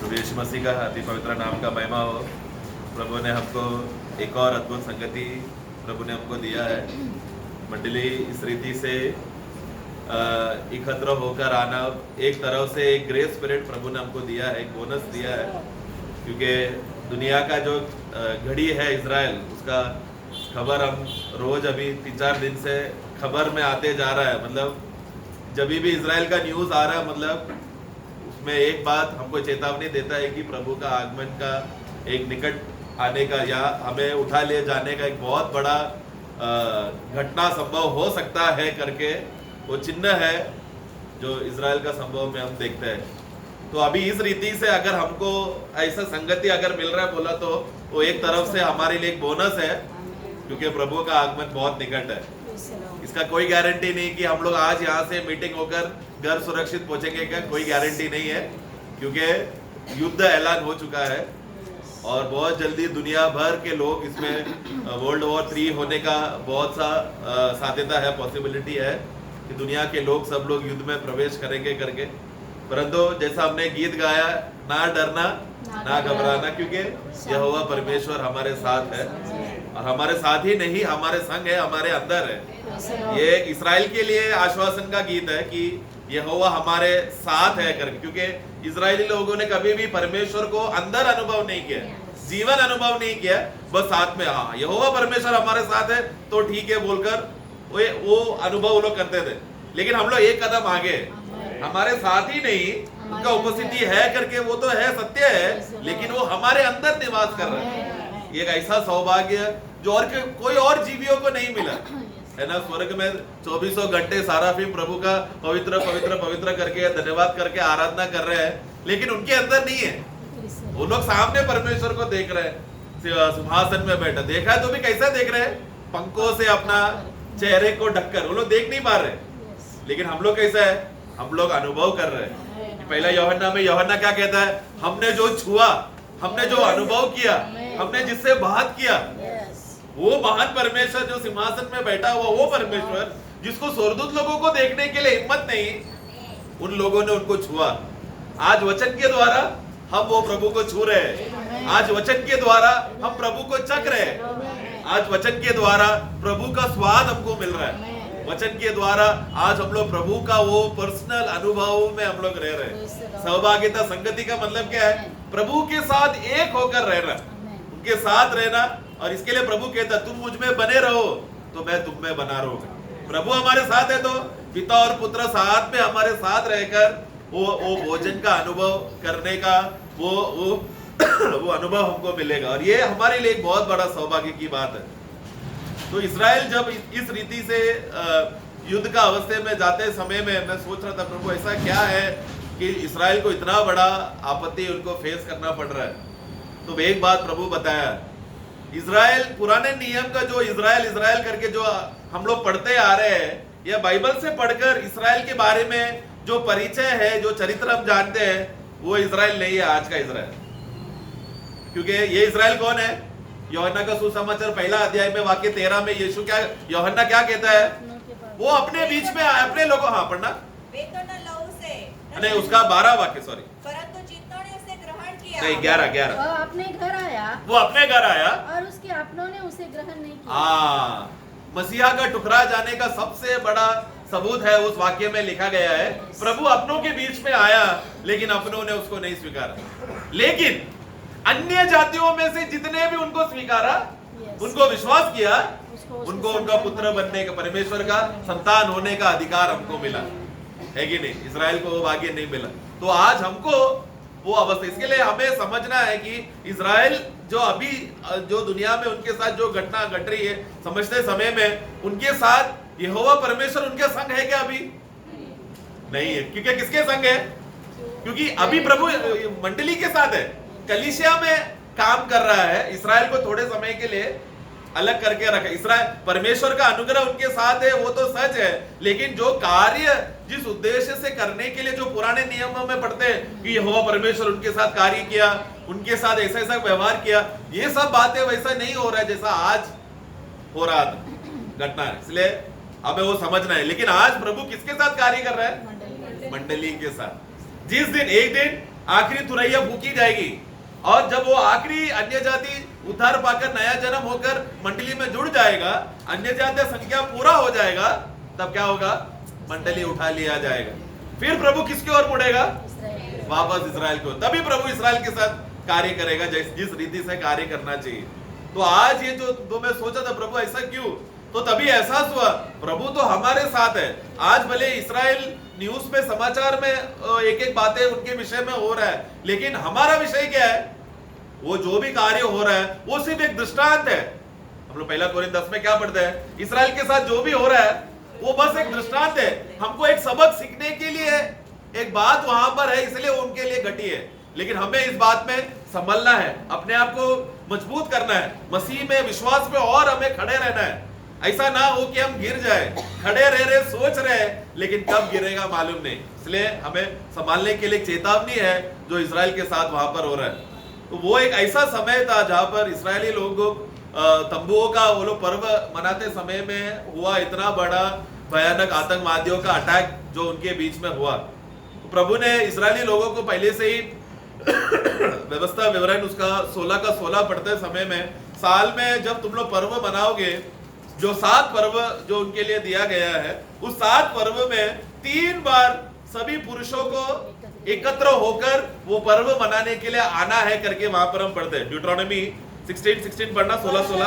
प्रभु यीशु मसीह का अति पवित्र नाम का महिमा हो। प्रभु ने हमको एक और अद्भुत संगति प्रभु ने हमको दिया है। मंडली इस रीति से एकत्र होकर आना, एक तरफ से एक ग्रेस स्पिरिट प्रभु ने हमको दिया है, एक बोनस दिया है, क्योंकि दुनिया का जो घड़ी है इजराइल, उसका खबर हम रोज अभी 3-4 दिन से खबर में आते जा रहा है। मतलब जब भी इजराइल का न्यूज़ आ रहा है, मतलब उसमें एक बात हमको चेतावनी देता है कि प्रभु का आगमन का एक निकट आने का या हमें उठा ले जाने का एक बहुत बड़ा घटना संभव हो सकता है करके वो चिन्ह है जो इजराइल का संभव में हम देखते हैं। तो अभी इस रीति से अगर हमको ऐसा संगति अगर मिल रहा है बोला तो वो एक तरफ से हमारे लिए एक बोनस है, क्योंकि प्रभु का आगमन बहुत निकट है। इसका कोई गारंटी नहीं कि हम लोग आज यहाँ से मीटिंग होकर घर सुरक्षित पहुंचेंगे, का कोई गारंटी नहीं है, क्योंकि युद्ध ऐलान हो चुका है और बहुत जल्दी दुनिया भर के लोग इसमें वर्ल्ड वॉर 3 होने का बहुत सा साध्यता है, पॉसिबिलिटी है कि दुनिया के लोग सब लोग युद्ध में प्रवेश करेंगे करके। परंतु जैसा हमने गीत गाया, ना डरना ना घबराना, क्योंकि यहोवा परमेश्वर हमारे साथ है और हमारे साथ ही नहीं हमारे संग है, हमारे अंदर है। ये इजराइल के लिए आश्वासन का गीत है कि यहोवा हमारे साथ है करके, क्योंकि इजरायली लोगों ने कभी भी परमेश्वर को अंदर अनुभव नहीं किया, जीवन अनुभव नहीं किया, बस साथ में हाँ यहोवा परमेश्वर हमारे साथ है तो ठीक है बोलकर वो अनुभव वो लोग करते थे। लेकिन हम लोग एक कदम आगे, हमारे साथ ही नहीं, उनका उपस्थिति है करके वो तो है, सत्य है, लेकिन वो हमारे अंदर निवास कर रहे हैं। एक ऐसा सौभाग्य जो और कोई और जीवियों को नहीं मिला है ना। स्वर्ग में 24 घंटे साराफीम प्रभु का पवित्र पवित्र पवित्र करके धन्यवाद करके आराधना कर रहे हैं, लेकिन उनके अंदर नहीं है। वो लोग सामने परमेश्वर को देख रहे हैं, सिंहासन में बैठा, देखा है तो भी कैसा देख रहे हैं, पंखों से अपना चेहरे को ढककर वो लोग देख नहीं पा रहे। लेकिन हम लोग कैसा है, हम लोग अनुभव कर रहे हैं। पहला यूहन्ना में यूहन्ना क्या कहता है, हमने जो छुआ, हमने जो अनुभव किया, हमने जिससे बात किया, वो महान परमेश्वर जो सिंहासन में बैठा हुआ, वो परमेश्वर जिसको स्वर्गदूत लोगों को देखने के लिए हिम्मत नहीं, उन लोगों ने उनको छुआ। आज वचन के द्वारा हम वो प्रभु को छू रहे हैं, आज वचन के द्वारा हम प्रभु को चख रहे हैं, आज वचन के द्वारा प्रभु का स्वाद हमको मिल रहा है, वचन के द्वारा आज हम लोग प्रभु का वो पर्सनल अनुभव में हम लोग रह रहे हैं। सहभागिता संगति का मतलब क्या है, प्रभु के साथ एक होकर रहना, उनके साथ रहना। और इसके लिए प्रभु कहता तुम मुझ में बने रहो तो मैं तुम में बना रहूंगा। प्रभु हमारे साथ है तो पिता और पुत्र साथ में हमारे साथ रहकर वो भोजन का अनुभव करने का वो अनुभव हमको मिलेगा, और ये हमारे लिए एक बहुत बड़ा सौभाग्य की बात है। तो इजराइल जब इस रीति से युद्ध का अवस्था में जाते समय में मैं सोच रहा था, प्रभु ऐसा क्या है कि इजराइल को इतना बड़ा आपत्ति उनको फेस करना पड़ रहा है। तो एक बात प्रभु बताया, इजराइल पुराने नियम का जो इजराइल करके जो हम लोग पढ़ते आ रहे हैं, या बाइबल से पढ़कर इजराइल के बारे में जो परिचय है, जो चरित्र हम जानते हैं, वो इजराइल नहीं है आज का इजराइल। क्योंकि ये इजराइल कौन है, यूहन्ना का सुसमाचार पहला अध्याय में वाक्य 13 में यीशु क्या, यूहन्ना क्या कहता है, वो अपने बीच में अपने लोगों, हाँ पढ़ना, नहीं उसका 12 वाक्य, सॉरी, परंतु जितनों ने उसे ग्रहण किया, नहीं 11 वो अपने घर आया, वो अपने घर आया और उसके अपनों ने उसे ग्रहण नहीं किया। हाँ, मसीहा का टुकड़ा जाने का सबसे बड़ा सबूत है उस वाक्य में लिखा गया है, प्रभु अपनों के बीच में आया लेकिन अपनों ने उसको नहीं स्वीकारा। लेकिन अन्य जातियों में से जितने भी उनको स्वीकारा, उनको विश्वास किया, उनको उनका पुत्र बनने का, परमेश्वर का संतान होने का अधिकार हमको मिला, है कि नहीं। इजराइल को वो भाग्य नहीं मिला। तो आज हमको वो अवस्था, इसके लिए हमें समझना है कि इजराइल जो अभी जो दुनिया में उनके साथ जो घटना घट रही है, समझते समय में उनके साथ यहोवा परमेश्वर उनके संग है क्या? अभी नहीं है। क्योंकि किसके संग है? क्योंकि अभी प्रभु मंडली के साथ है, कलीसिया में काम कर रहा है। इस्राएल को थोड़े समय के लिए अलग करके रखा। इस्राएल परमेश्वर का अनुग्रह उनके साथ है, वो तो सच है, लेकिन जो कार्य जिस उद्देश्य से करने के लिए जो पुराने नियमों में पढ़ते हैं कि यहोवा परमेश्वर उनके साथ कार्य किया, उनके साथ ऐसा ऐसा व्यवहार किया, ये सब बातें वैसा नहीं हो रहा है जैसा आज हो रहा था घटना है। इसलिए हमें वो समझना है। लेकिन आज प्रभु किसके साथ कार्य कर रहा है? मंडली के साथ। जिस दिन एक दिन आखिरी तुरैया फूकी जाएगी, और जब वो आखिरी अन्य जाति उद्धार पाकर नया जन्म होकर मंडली में जुड़ जाएगा, अन्य जाति संख्या पूरा हो जाएगा, तब क्या होगा? मंडली उठा लिया जाएगा। फिर प्रभु किसकी ओर मुड़ेगा? वापस इस्राएल को। तभी प्रभु इस्राएल के साथ कार्य करेगा जिस रीति से कार्य करना चाहिए। तो आज ये जो मैं सोचा था प्रभु ऐसा क्यों, तो तभी एहसास हुआ प्रभु तो हमारे साथ है। आज भले इस्राएल न्यूज में समाचार में एक एक बातें उनके विषय में हो रहा है, लेकिन हमारा विषय क्या है? वो जो भी कार्य हो रहा है वो सिर्फ एक दृष्टांत है। हम लोग पहला कोरिन्थ 10 में क्या पढ़ते हैं? इस्राएल के साथ जो भी हो रहा है वो बस एक दृष्टांत है, हमको एक सबक सीखने के लिए है। एक बात वहां पर है इसलिए उनके लिए घटी है, लेकिन हमें इस बात में संभलना है, अपने आप को मजबूत करना है, मसीह में विश्वास पे और हमें खड़े रहना है। ऐसा ना हो कि हम गिर जाए, खड़े रह रहे सोच रहे लेकिन कब गिरेगा मालूम नहीं। इसलिए हमें संभालने के लिए चेतावनी है जो इस्राएल के साथ वहां पर हो रहा है। तो वो एक ऐसा समय था जहां पर इस्राएली लोगों तंबुओं का वो लोग पर्व मनाते समय में हुआ इतना बड़ा भयानक आतंकवादियों का अटैक जो उनके बीच में हुआ। तो प्रभु ने इस्राएली लोगों को पहले से ही व्यवस्था विवरण उसका 16 का 16 पढ़ते समय में, साल में जब तुम लोग पर्व मनाओगे, जो 7 पर्व जो उनके लिए दिया गया है, उस 7 पर्व में 3 बार सभी पुरुषों को एकत्र होकर वो पर्व मनाने के लिए आना है करके वहां पर हम पढ़ते हैं। ड्यूटरोनॉमी 16:16 पढ़ना, 16:16।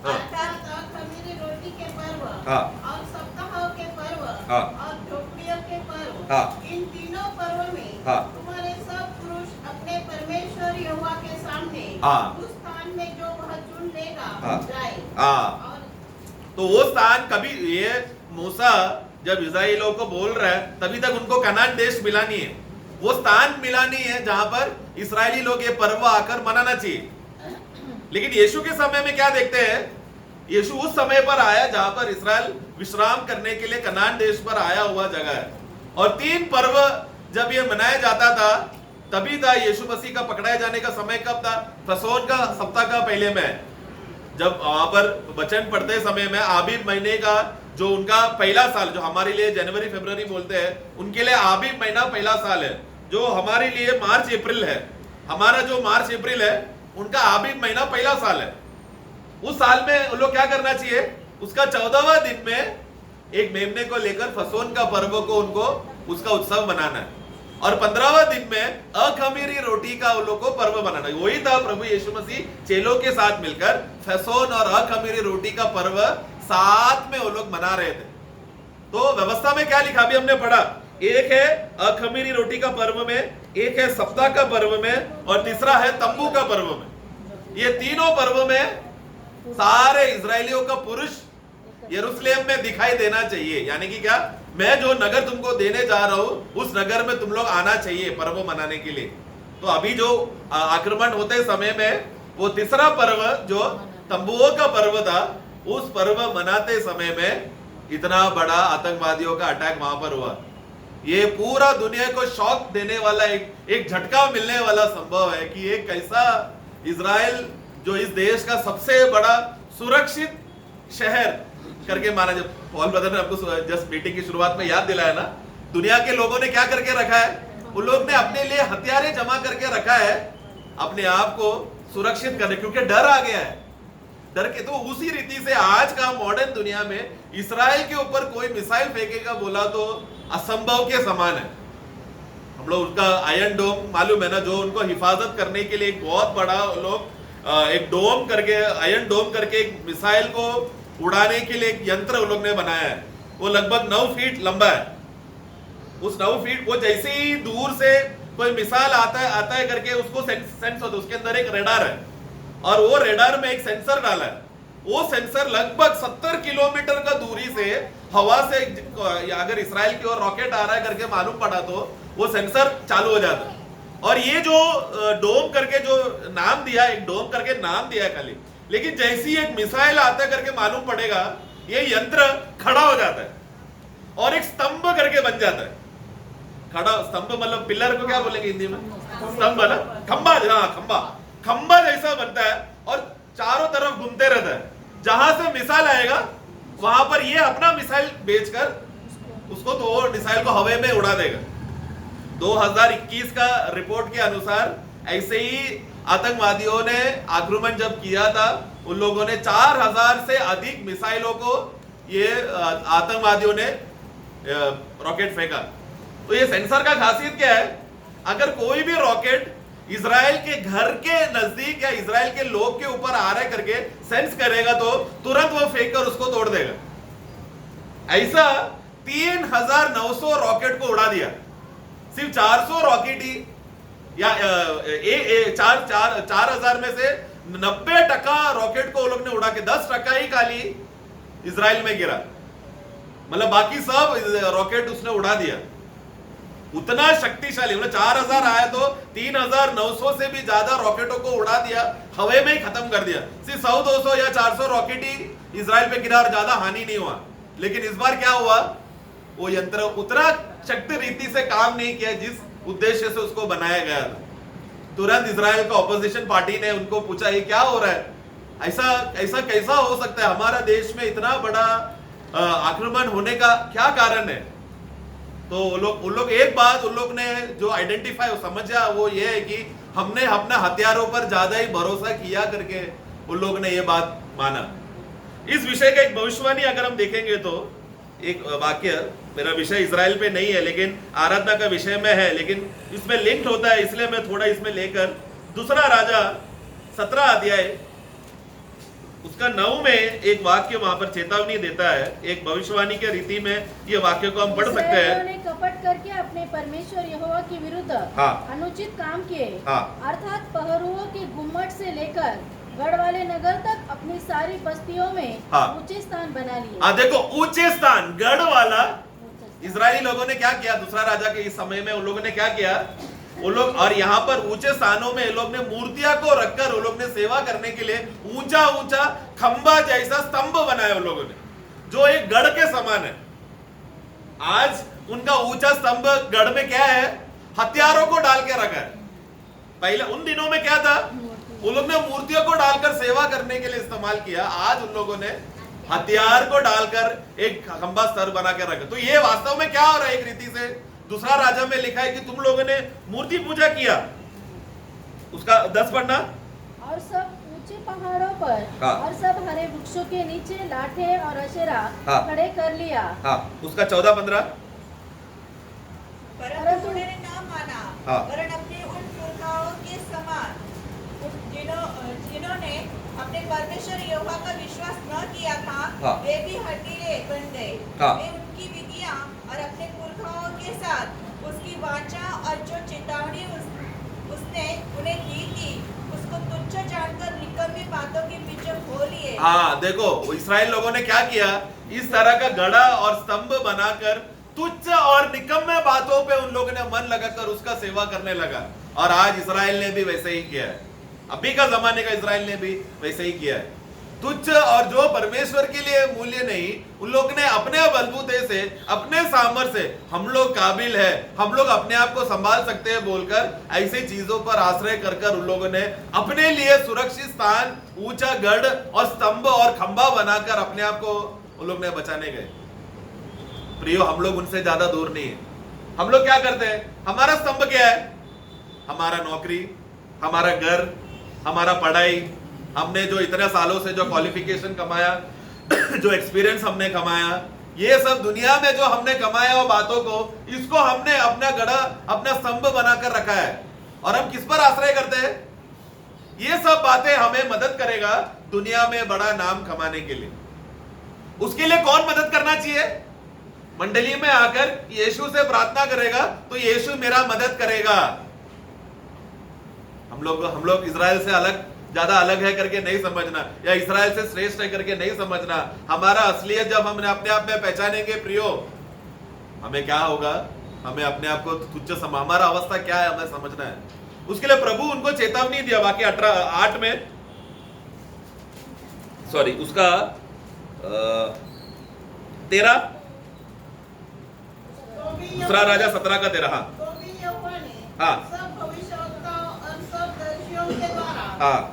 अर्थात खमीरी रोटी के पर्व, हाँ, और सप्ताह के पर्व, हाँ, और झोपड़ियों के पर्व, हाँ, इन तीनों पर्व में हाँ, तुम्हारे सब पुरुष अपने परमेश्वर यहोवा के सामने हाँ, उस स्थान में जो वह चुन लेगा हाँ, जाए। हाँ। और तो वो स्थान कभी, ये मूसा जब इस्राएलियों को बोल रहा है तभी तक उनको कनान देश मिला नहीं है, वो स्थान मिला नहीं है जहां पर इस्राएली लोग ये पर्व आकर मनाना चाहिए। लेकिन यीशु के समय में क्या देखते हैं? यीशु उस समय पर आया जहां पर इस्राएल विश्राम करने के लिए कनान देश पर आया हुआ जगह है। और 3 पर्व जब ये मनाया जाता था तभी था यीशु मसीह का पकड़ाए जाने का समय कब था? फसोन का सप्ताह का पहले में, जब वहां पर वचन पढ़ते समय में आबीब महीने का जो उनका पहला साल, जो हमारे लिए जनवरी फरवरी बोलते हैं, उनके लिए आबीब महीना पहला साल है, जो हमारे लिए मार्च अप्रैल है। हमारा जो मार्च अप्रैल है उनका आबीब महीना पहला साल है। उस साल में उन लोग क्या करना चाहिए? उसका 14वां दिन में एक मेमने को लेकर फसोन का पर्व को उनको उसका उत्सव मनाना है, और 15वां दिन में अखमीरी रोटी का उन लोग को पर्व मनाना है। वही था प्रभु यीशु मसीह चेलों के साथ मिलकर फसोन और अखमीरी रोटी का पर्व साथ में वो लोग मना रहे थे। तो व्यवस्था में क्या लिखा अभी हमने पढ़ा, एक है अखमीरी रोटी का पर्व में, एक है सप्ताह का पर्व में, और तीसरा है तंबू का पर्व में। ये तीनों पर्व में सारे इजरायलियों का पुरुष यरूशलेम में दिखाई देना चाहिए। यानी कि क्या, मैं जो नगर तुमको देने जा रहा हूं उस नगर में तुम लोग आना चाहिए पर्व मनाने के लिए। तो अभी जो आक्रमण होते समय में वो तीसरा पर्व जो तंबुओं का पर्व था, उस पर्व मनाते समय में इतना बड़ा आतंकवादियों का अटैक वहां पर हुआ। ये पूरा दुनिया को शॉक देने वाला एक झटका मिलने वाला संभव है कि ये कैसा इजराइल जो इस देश का सबसे बड़ा सुरक्षित शहर करके माना। जब पॉल ब्रदर ने आपको जस्ट मीटिंग की शुरुआत में याद दिलाया ना, दुनिया के लोगों ने क्या करके रखा है? उन लोग ने अपने लिए हथियारे जमा करके रखा है अपने आप को सुरक्षित करने, क्योंकि डर आ गया है। डर के तो उसी रीति से आज का मॉडर्न दुनिया में इस्राएल के ऊपर कोई मिसाइल फेंकेगा बोला तो असंभव के समान है। हम लोग उनका आयरन डोम मालूम है ना, जो उनको हिफाजत करने के लिए एक बहुत बड़ा लोग एक डोम करके, आयरन डोम करके एक मिसाइल को उड़ाने के लिए एक यंत्र उन लोग ने बनाया है। वो लगभग 9 फीट लंबा है। उस 9 फीट वो जैसे ही दूर से कोई मिसाइल आता है करके उसको सेंस होता है, उसके अंदर एक रेडार है, और वो रेडार में एक सेंसर डाला है। वो सेंसर लगभग 70 किलोमीटर का दूरी से हवा से अगर इस्राएल की ओर रॉकेट आ रहा है करके मालूम पड़ा तो वो सेंसर चालू हो जाता है। और ये जो डोम करके जो नाम दिया, एक डोम करके नाम दिया खाली, लेकिन जैसी एक मिसाइल आता करके मालूम पड़ेगा ये यंत्र खड़ा हो जाता है और एक स्तंभ करके बन जाता है। खड़ा स्तंभ मतलब पिलर को क्या बोलेंगे हिंदी में? स्तंभ ना, खंबा। हाँ, खंबा जैसा बनता है और चारों तरफ घूमते रहता है। जहां से मिसाइल आएगा वहां पर ये अपना मिसाइल बेचकर उसको तो वो मिसाइल को हवा में उड़ा देगा। 2021 का रिपोर्ट के अनुसार ऐसे ही आतंकवादियों ने आक्रमण जब किया था, उन लोगों ने 4000 से अधिक मिसाइलों को ये आतंकवादियों ने रॉकेट फेंका। तो ये सेंसर का खासियत क्या है? अगर कोई भी रॉकेट इजराइल के घर के नजदीक या इजराइल के लोग के ऊपर आ रहा है करके सेंस करेगा तो तुरंत वो फेंक कर उसको तोड़ देगा। ऐसा 3900 रॉकेट को उड़ा दिया। सिर्फ 400 रॉकेट ही या 4000 में से 90% रॉकेट को वो लोग ने उड़ा के 10% ही खाली इजराइल में गिरा, मतलब बाकी सब रॉकेट उसने उड़ा दिया। उतना शक्तिशाली, मतलब 4000 आया तो 3900 से भी ज्यादा रॉकेटों को उड़ा दिया, हवा में ही खत्म कर दिया। सिर्फ 100-200 या 400 रॉकेट ही इजराइल पे गिरा और ज्यादा हानि नहीं हुआ। लेकिन इस बार क्या हुआ, वो यंत्र उतना शक्ति रीति से काम नहीं किया जिस उद्देश्य से उसको बनाया गया था। तुरंत इजराइल का ऑपोजिशन पार्टी ने उनको पूछा ये क्या हो रहा है, ऐसा कैसा हो सकता है, हमारा देश में इतना बड़ा आक्रमण होने का क्या कारण है? तो उन लोग एक बात उन लोग ने जो आइडेंटिफाई समझा वो ये है कि हमने अपने हथियारों पर ज्यादा ही भरोसा किया करके उन लोग ने ये बात माना। इस विषय का एक भविष्यवाणी अगर हम देखेंगे तो एक वाक्य, मेरा विषय इजराइल पे नहीं है लेकिन आराधना का विषय में है, लेकिन इसमें लिंक्ड होता है, इसलिए मैं थोड़ा इसमें लेकर दूसरा राजा 17 अध्याय उसका 9 में एक वाक्य वहां पर चेतावनी देता है। एक भविष्यवाणी के रीति में ये वाक्य को हम पढ़ सकते हैं। इस्राएलियों ने कपट करके अपने परमेश्वर यहोवा के विरुद्ध अनुचित काम किए, अर्थात पहरुओं के गुम्मट से लेकर गढ़ वाले नगर तक अपनी सारी बस्तियों में ऊंचे स्थान बना लिए। देखो ऊंचे स्थान, गढ़ वाला इजरायली लोगों ने क्या किया, दूसरा राजा के इस समय में उन लोगों ने क्या किया, वो लोग और यहाँ पर ऊंचे स्थानों में लोग ने मूर्तियां को रखकर वो लोग ने सेवा करने के लिए ऊंचा ऊंचा खंबा जैसा स्तंभ बनाया उन लोगों ने, जो एक गढ़ के समान है। आज उनका ऊंचा स्तंभ गढ़ में क्या है, हथियारों को डाल के रखा है। पहले उन दिनों में क्या था, वो लोग ने मूर्तियों को डालकर सेवा करने के लिए इस्तेमाल किया। आज उन लोगों ने हथियार को डालकर एक खंबा स्तर बना के रखा। तो ये वास्तव में क्या हो रहा है, एक रीति से दूसरा राजा में लिखा है कि तुम लोगों ने मूर्ति पूजा किया। उसका 10 पढ़ना। और सब ऊंचे पहाड़ों पर और सब हरे वृक्षों के नीचे लाठे और अशेरा खड़े कर लिया। उसका 14-15। परंतु उन्होंने न माना, वरन अपने उन पुरखाओं के समान जिन्होंने अपने परमेश्वर यहोवा का विश्वास न किया था, वे भी हठीले बन गए। वे उनकी विधियां और अपने पुरखाओं के साथ उसकी वाचा और जो चेतावनी उसने उन्हें दी थी उसको तुच्छ जानकर निकम्मी बातों के पीछे हो लिए। देखो इस्राएल लोगों ने क्या किया, इस तरह का गड़ा और स्तंभ बनाकर तुच्छ और निकम्मे बातों पे उन लोगों ने मन लगाकर उसका सेवा करने लगा। और आज इस्राएल ने भी वैसे ही किया है, अभी का जमाने का इस्राएल ने भी वैसे ही किया है। तुच्छ और जो परमेश्वर के लिए मूल्य नहीं, उन लोग ने अपने बलबूते से, अपने सामर्थ्य से, हम लोग काबिल है, हम लोग अपने आप को संभाल सकते हैं बोलकर ऐसे चीजों पर आश्रय कर कर उन लोगों ने अपने लिए सुरक्षित स्थान, ऊंचा गढ़ और स्तंभ और खंबा बनाकर अपने आप को उन लोग ने बचाने गए। प्रियो, हम लोग उनसे ज्यादा दूर नहीं है। हम लोग क्या करते हैं, हमारा स्तंभ क्या है, हमारा नौकरी, हमारा घर, हमारा पढ़ाई, हमने जो इतने सालों से जो क्वालिफिकेशन कमाया, जो एक्सपीरियंस हमने कमाया, ये सब दुनिया में जो हमने कमाया वो बातों को, इसको हमने अपना गढ़ा, अपना स्तंभ बनाकर रखा है। और हम किस पर आश्रय करते हैं, ये सब बातें हमें मदद करेगा दुनिया में बड़ा नाम कमाने के लिए। उसके लिए कौन मदद करना चाहिए, मंडली में आकर यीशु से प्रार्थना करेगा तो यीशु मेरा मदद करेगा। हम लोग इजराइल से ज्यादा अलग है करके नहीं समझना, या इजराइल से श्रेष्ठ है करके नहीं समझना। हमारा असलियत जब हमने अपने आप में पहचानेंगे प्रियो, हमें क्या होगा, हमें अपने आप को तुच्छ हमारा अवस्था क्या है हमें समझना है। उसके लिए प्रभु उनको चेतावनी दिया, वाक्य 8 में, सॉरी उसका 13, दूसरा राजा 17 का 13।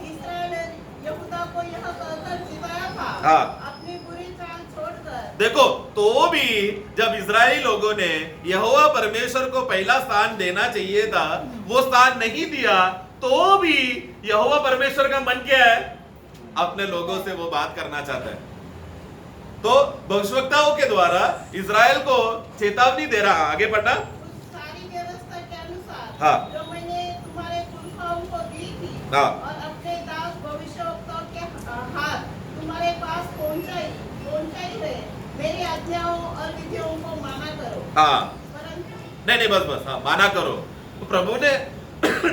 इस्राएल यहूदा को यह कहकर जिताया था, अपनी बुरी चाल छोड़कर देखो, तो भी जब इजरायली लोगों ने यहोवा परमेश्वर को पहला स्थान देना चाहिए था, वो स्थान नहीं दिया, तो भी यहोवा परमेश्वर का मन क्या है? अपने लोगों से वो बात करना चाहता है। तो भविष्यवक्ताओं के द्वारा इजराइल को चेतावनी दे रहा। आगे पढ़ना। उस सारी व्यवस्था के अनुसार हाँ। जो मैंने तुम्हारे पुरखाओं को दी थी हाँ। और अपने दास भविष्यवक्ताओं के हाथ तुम्हारे पास पहुंचाई है, मेरी आज्ञाओं और विधियों को माना करो। हाँ, परंतु नहीं बस हाँ, माना करो। तो प्रभु ने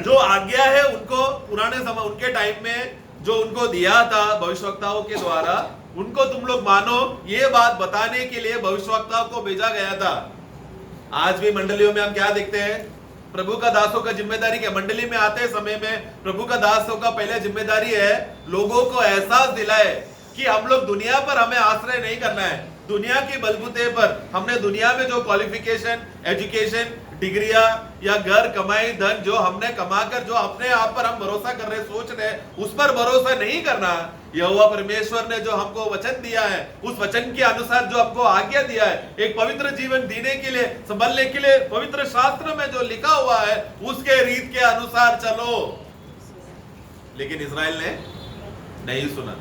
जो आज्ञा है उनको पुराने समय, उनके टाइम में जो उनको दिया था भविष्यवक्ताओं के द्वारा, उनको तुम लोग मानो, ये बात बताने के लिए भविष्यवक्ताओं को भेजा गया था। आज भी मंडलियों में हम क्या देखते हैं? प्रभु का दासों का जिम्मेदारी क्या? मंडली में आते समय में प्रभु का दासों का पहले जिम्मेदारी है लोगों को एहसास दिलाए कि हम लोग दुनिया पर हमें आश्रय नहीं करना है। दुनिया की बलबूते पर हमने दुनिया में जो क्वालिफिकेशन, एजुकेशन, डिग्रियां या घर, कमाई, धन जो हमने कमाकर जो अपने आप पर हम भरोसा कर रहे, सोच रहे, उस पर भरोसा नहीं करना। यहोवा परमेश्वर ने जो हमको वचन दिया है, उस वचन के अनुसार जो हमको आज्ञा दिया है, एक पवित्र जीवन जीने के लिए, संभलने के लिए, पवित्र शास्त्र में जो लिखा हुआ है उसके रीत के अनुसार चलो। लेकिन इजराइल ने नहीं सुना।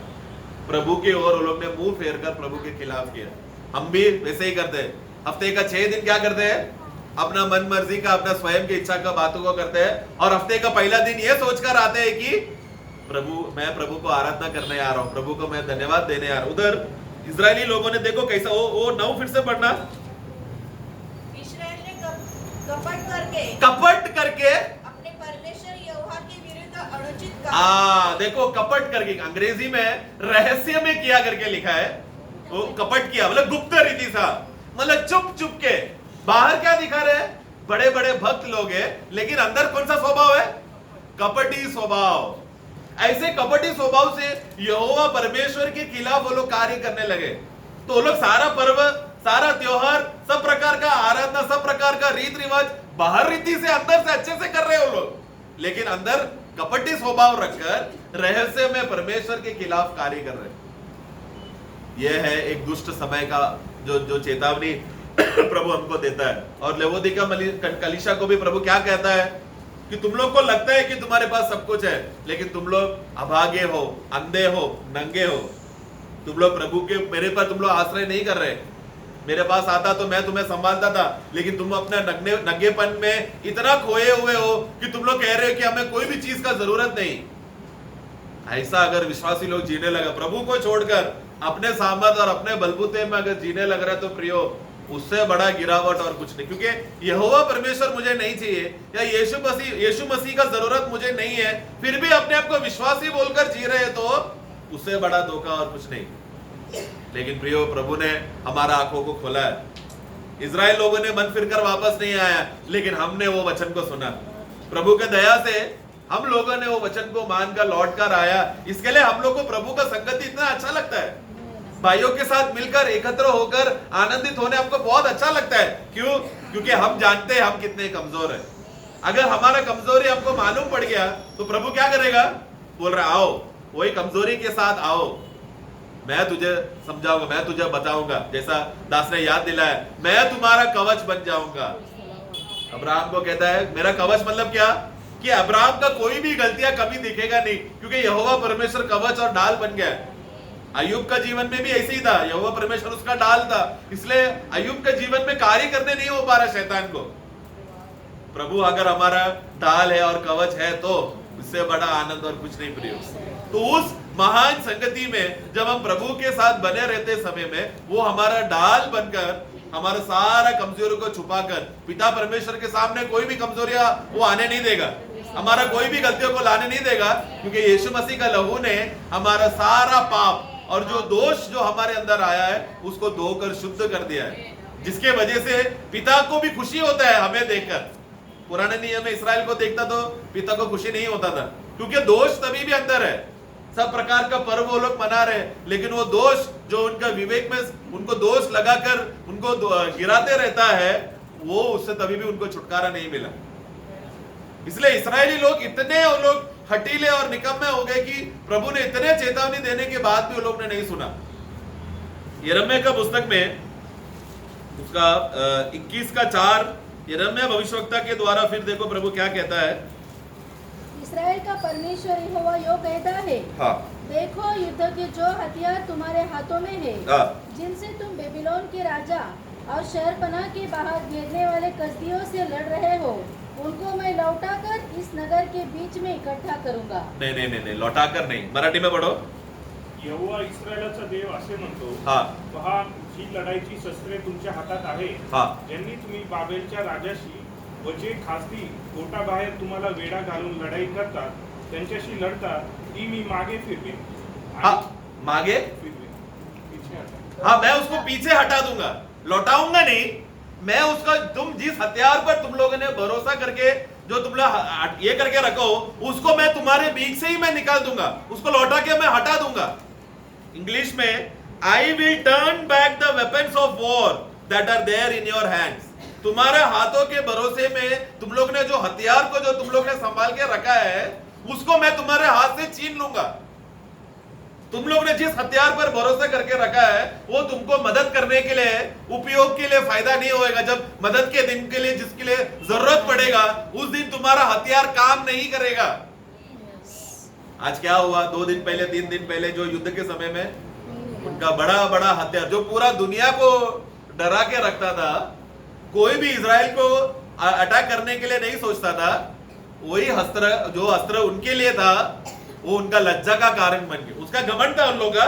प्रभु की ओर लोग ने मुंह फेर कर प्रभु के खिलाफ किया। हम भी वैसे ही करते हैं। हफ्ते का 6 दिन क्या करते हैं? अपना मन मर्जी का, अपना स्वयं की इच्छा का बातों को करते हैं, और हफ्ते का पहला दिन ये सोचकर आते हैं कि मैं प्रभु को आराधना करने आ रहा हूं, प्रभु को मैं धन्यवाद देने आ रहा हूं। उधर इजरायली लोगों ने देखो कैसा, वो 9 फिर से पढ़ना। इस्राएल ने कपट करके अपने परमेश्वर यहोवा के विरुद्ध अनुचित काम। देखो, कपट करके अंग्रेजी में रहस्य में किया करके लिखा है। वो कपट किया मतलब गुप्त रीति सा, मतलब चुप के। बाहर क्या दिखा रहे हैं? बड़े बड़े भक्त लोग हैं, लेकिन अंदर कौन सा स्वभाव है? कपटी स्वभाव। ऐसे कपटी स्वभाव से यहोवा परमेश्वर के खिलाफ वो लोग कार्य करने लगे। तो वो लोग सारा पर्व, सारा त्योहार, सब प्रकार का आराधना, सब प्रकार का रीत रिवाज बाहर रीति से, अंदर से अच्छे से कर रहे हैं वो लोग, लेकिन अंदर कपटी स्वभाव रखकर रहस्य में परमेश्वर के खिलाफ कार्य कर रहे हैं। यह है एक दुष्ट समय का जो चेतावनी प्रभु हमको देता है। और लवोदिका कलीसिया को भी प्रभु क्या कहता है कि तुम लोग को लगता है कि तुम्हारे पास सब कुछ है, लेकिन तुम लोग अभागे हो, अंधे हो, नंगे हो। तुम लोग प्रभु के, मेरे पर तुम लोग आश्रय नहीं कर रहे। मेरे पास आता तो मैं तुम्हें संभालता था, लेकिन तुम अपने नंगेपन में इतना खोए हुए हो कि तुम लोग कह रहे हो कि हमें कोई भी चीज का जरूरत नहीं। ऐसा अगर विश्वासी लोग जीने लगा, प्रभु को छोड़कर अपने सामर्थ और अपने बलबूते में अगर जीने लग रहे, तो प्रियो, उससे बड़ा गिरावट और कुछ नहीं। क्योंकि यहोवा परमेश्वर मुझे नहीं चाहिए, या यीशु मसीह का जरूरत मुझे नहीं है, फिर भी अपने आप को विश्वासी बोलकर जी रहे, तो उससे बड़ा धोखा और कुछ नहीं। लेकिन प्रियो, प्रभु ने हमारा आंखों को खोला है। इजराइल लोगों ने मन फिरकर वापस नहीं आया, लेकिन हमने वो वचन को सुना। प्रभु के दया से हम लोगों ने वो वचन को मानकर लौट कर आया। इसके लिए हम लोग को प्रभु का संगति इतना अच्छा लगता है। भाइयों के साथ मिलकर एकत्र होकर आनंदित होने हमको बहुत अच्छा लगता है। क्यों? क्योंकि हम जानते हैं हम कितने कमजोर हैं। अगर हमारा कमजोरी हमको मालूम पड़ गया, तो प्रभु क्या करेगा? बोल रहा, आओ, वही कमजोरी के साथ आओ, मैं तुझे समझाऊंगा, मैं तुझे बताऊंगा। जैसा दास ने याद दिलाया, मैं तुम्हारा कवच बन जाऊंगा। अब्राहम को कहता है मेरा कवच, मतलब क्या? कि अब्राहम का कोई भी गलतियां कभी दिखेगा नहीं, क्योंकि यहोवा परमेश्वर कवच और ढाल बन गया। अय्यूब का जीवन में भी ऐसे ही था, यहोवा परमेश्वर उसका ढाल था। इसलिए अय्यूब के जीवन में कार्य करने नहीं हो पा रहा शैतान को। प्रभु अगर हमारा ढाल है और कवच है, तो इससे बड़ा आनंद और कुछ नहीं प्रिय। तो उस महान संगति में जब हम प्रभु के साथ बने रहते समय में, वो हमारा ढाल बनकर हमारा सारा कमजोरी को छुपाकर पिता परमेश्वर के सामने कोई भी कमजोरियां वो आने नहीं देगा, हमारा कोई भी गलतियों को लाने नहीं देगा। क्योंकि यीशु मसीह का लहू ने हमारा सारा पाप और जो दोष जो हमारे अंदर आया है उसको धोकर शुद्ध कर दिया है, जिसके वजह से पिता को भी खुशी होता है हमें देखकर। पुराने नियम में इस्राएल को देखता तो पिता को खुशी नहीं होता था, क्योंकि दोष तभी भी अंदर है। सब प्रकार का पर्व वो लोग मना रहे, लेकिन वो दोष जो उनका विवेक में उनको दोष लगाकर उनको गिराते रहता है, वो उससे तभी भी उनको छुटकारा नहीं मिला। इसलिए इस्राएली लोग इतने वो लोग हटीले और निकम्मे हो गए कि प्रभु ने इतने चेतावनी देने के बाद भी वो लोग ने नहीं सुना। यिर्मयाह का पुस्तक में उसका 21:4 यिर्मयाह भविष्यवक्ता के द्वारा फिर देखो प्रभु क्या कहता है। इस्राएल का परमेश्वर यहोवा यो कहता है, हाँ देखो युद्ध के जो हथियार तुम्हारे हाथों में है, हाँ जिनसे तुम बेबीलोन के राजा और शहरपनाह के बाहर घेरने वाले कसदियों से लड़ रहे हो, उनको मैं लौटाकर इस नगर के बीच में इकट्ठा करूंगा। नहीं, लौटाकर नहीं, मराठी में पढ़ो। यहोवा इस्रायलाचा देव असे म्हणतो, हाँ पहा जी लढाईची शस्त्रे तुमच्या हातात आहे, हाँ ज्यांनी तुम्ही बाबेलच्या राजाशी व जे खासदी पोटाबाहेर तुम्हाला वेढा घालून लढाई करतात त्यांच्याशी लढता ती मी मागे फिरवेन हाँ मागे फिरवेन पीछे हटा। हाँ मैं उसको पीछे हटा दूंगा, लौटाऊंगा नहीं। मैं उसका तुम जिस हथियार पर तुम लोगों ने भरोसा करके जो तुम लोग ये करके रखो, उसको मैं तुम्हारे बीच से ही मैं निकाल दूंगा, उसको लौटा के मैं हटा दूंगा। इंग्लिश में I will turn back the weapons of war that are there in your hands. तुम्हारे हाथों के भरोसे में तुम लोग ने जो हथियार को जो तुम लोग ने संभाल के रखा है, उसको मैं तुम्हारे हाथ से छीन लूंगा। तुम लोग ने जिस हथियार पर भरोसा करके रखा है, वो तुमको मदद करने के लिए, उपयोग के लिए फायदा नहीं होएगा। जब मदद के दिन के लिए जिसके लिए जरूरत पड़ेगा, उस दिन तुम्हारा हथियार काम नहीं करेगा। आज क्या हुआ, 2 दिन पहले 3 दिन पहले जो युद्ध के समय में उनका बड़ा बड़ा हथियार जो पूरा दुनिया को डरा के रखता था, कोई भी इजराइल को अटैक करने के लिए नहीं सोचता था, वही अस्त्र उनके लिए था, वो उनका लज्जा का कारण बन गया। उसका घमंड था उन लोगों का,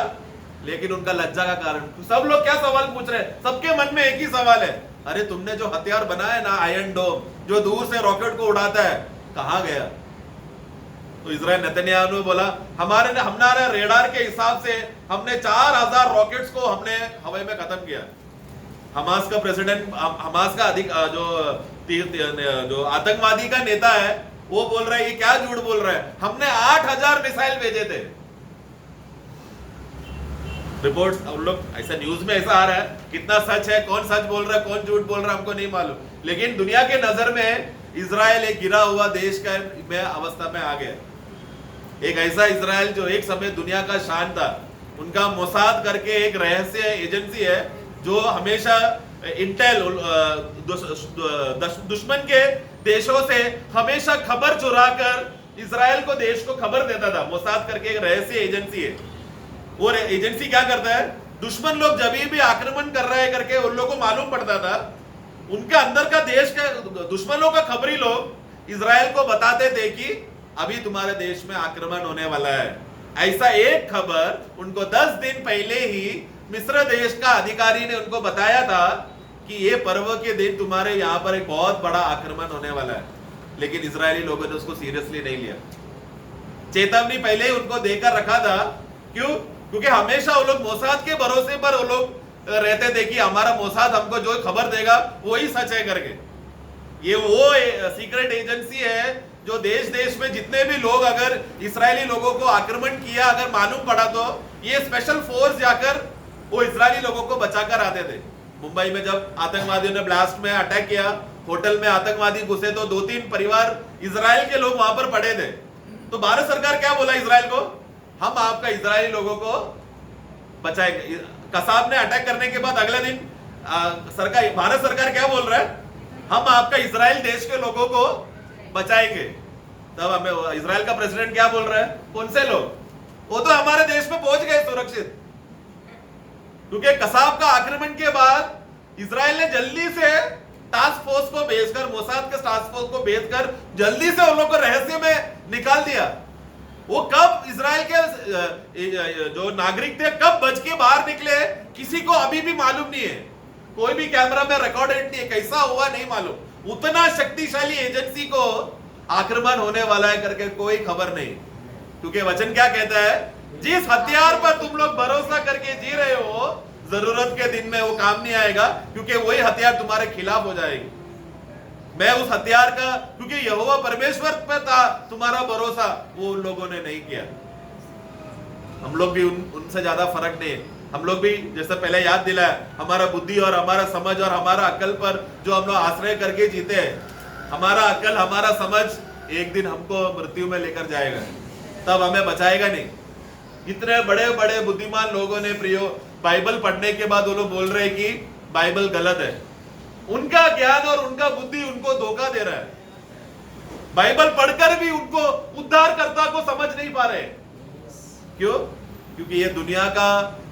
लेकिन उनका लज्जा का कारण। सब लोग क्या सवाल पूछ रहे हैं, सबके मन में एक ही सवाल है, अरे तुमने जो हथियार बनाया ना, आयरन डोम जो दूर से रॉकेट को उड़ाता है, कहां गया? तो इजराइल नेतन्याहू ने बोला, हमारे रेडार के हिसाब से हमने 4000 रॉकेट्स को हमने हवा में खत्म किया। हमास का प्रेसिडेंट, हमास का जो आतंकवादी का नेता है, वो बोल रहा है, ये क्या झूठ बोल रहा है, हमने 8000 मिसाइल भेजे थे। रिपोर्ट उन लोग ऐसा न्यूज में ऐसा आ रहा है, कितना सच है, कौन सच बोल रहा है, कौन झूठ बोल रहा है, हमको नहीं मालूम। लेकिन दुनिया के नजर में इजराइल एक गिरा हुआ देश का में अवस्था में आ गया। एक ऐसा इजराइल जो एक समय दुनिया का शान था, उनका मोसाद करके एक रहस्य एजेंसी है जो हमेशा इंटेल दुश्मन के देशों से हमेशा खबर चुराकर इजराइल को देश को खबर देता था। मोसाद करके एक रहस्य एजेंसी है। वो एजेंसी क्या करता है, दुश्मन लोग जब भी आक्रमण कर रहे हैं करके उन लोगों को मालूम पड़ता था, उनके अंदर का देश का दुश्मनों का खबरी लोग इजराइल को बताते थे कि अभी तुम्हारे देश में आक्रमण होने वाला है। ऐसा एक खबर उनको 10 दिन पहले ही मिस्र देश का अधिकारी ने उनको बताया था कि ये पर्व के दिन तुम्हारे यहाँ पर एक बहुत बड़ा आक्रमण होने वाला है। लेकिन इजरायली लोगों ने उसको सीरियसली नहीं लिया। चेतावनी पहले ही उनको देकर रखा था। क्यों? क्योंकि हमेशा वो लोग मोसाद के भरोसे पर वो लोग रहते थे कि हमारा मोसाद हमको जो खबर देगा वही सच है करके। ये वो सीक्रेट एजेंसी है जो देश देश में जितने भी लोग अगर इजरायली लोगों को आक्रमण किया अगर मालूम पड़ा, तो ये स्पेशल फोर्स जाकर वो इजरायली लोगों को बचाकर आते थे। मुंबई में जब आतंकवादियों ने ब्लास्ट में अटैक किया, होटल में आतंकवादी घुसे, तो 2-3 परिवार इजराइल के लोग वहां पर पड़े थे। तो भारत सरकार क्या बोला इजराइल को, हम आपका इजरायली लोगों को बचाएंगे। कसाब ने अटैक करने के बाद अगले दिन भारत सरकार क्या बोल रहा है, हम आपका इजराइल देश के लोगों को बचाएंगे। तब हमें इजराइल का प्रेसिडेंट क्या बोल रहा है, कौन से लोग, वो तो हमारे देश में पहुंच गए सुरक्षित। क्योंकि कसाब का आक्रमण के बाद इजराइल ने जल्दी से टास्क फोर्स को भेजकर, मोसाद के टास्क फोर्स को भेजकर जल्दी से उन लोगों को रहस्य में निकाल दिया। वो कब इजराइल के जो नागरिक थे कब बच के बाहर निकले, किसी को अभी भी मालूम नहीं है। कोई भी कैमरा में रिकॉर्डेड नहीं है, कैसा हुआ नहीं मालूम। उतना शक्तिशाली एजेंसी को आक्रमण होने वाला है करके कोई खबर नहीं। क्योंकि वचन क्या कहता है, जिस हथियार पर तुम लोग भरोसा करके जी रहे हो, जरूरत के दिन में वो काम नहीं आएगा, क्योंकि वही हथियार तुम्हारे खिलाफ हो जाएगी। मैं उस हथियार का, क्योंकि यहोवा परमेश्वर पर था तुम्हारा भरोसा, वो उन लोगों ने नहीं किया। हम लोग भी उनसे ज्यादा फर्क नहीं है। हम लोग भी जैसे पहले याद दिलाया, हमारा बुद्धि और हमारा समझ और हमारा अक्ल पर जो हम लोग आश्रय करके जीते हैं, हमारा अक्ल हमारा समझ एक दिन हमको मृत्यु में लेकर जाएगा, तब हमें बचाएगा नहीं। इतने बड़े बड़े बुद्धिमान लोगों ने प्रियो बाइबल पढ़ने के बाद वो लोग बोल रहे हैं कि बाइबल गलत है। उनका ज्ञान और उनका बुद्धि उनको धोखा दे रहा है। बाइबल पढ़कर भी उनको उद्धारकर्ता को समझ नहीं पा रहे। क्यों? क्योंकि ये दुनिया का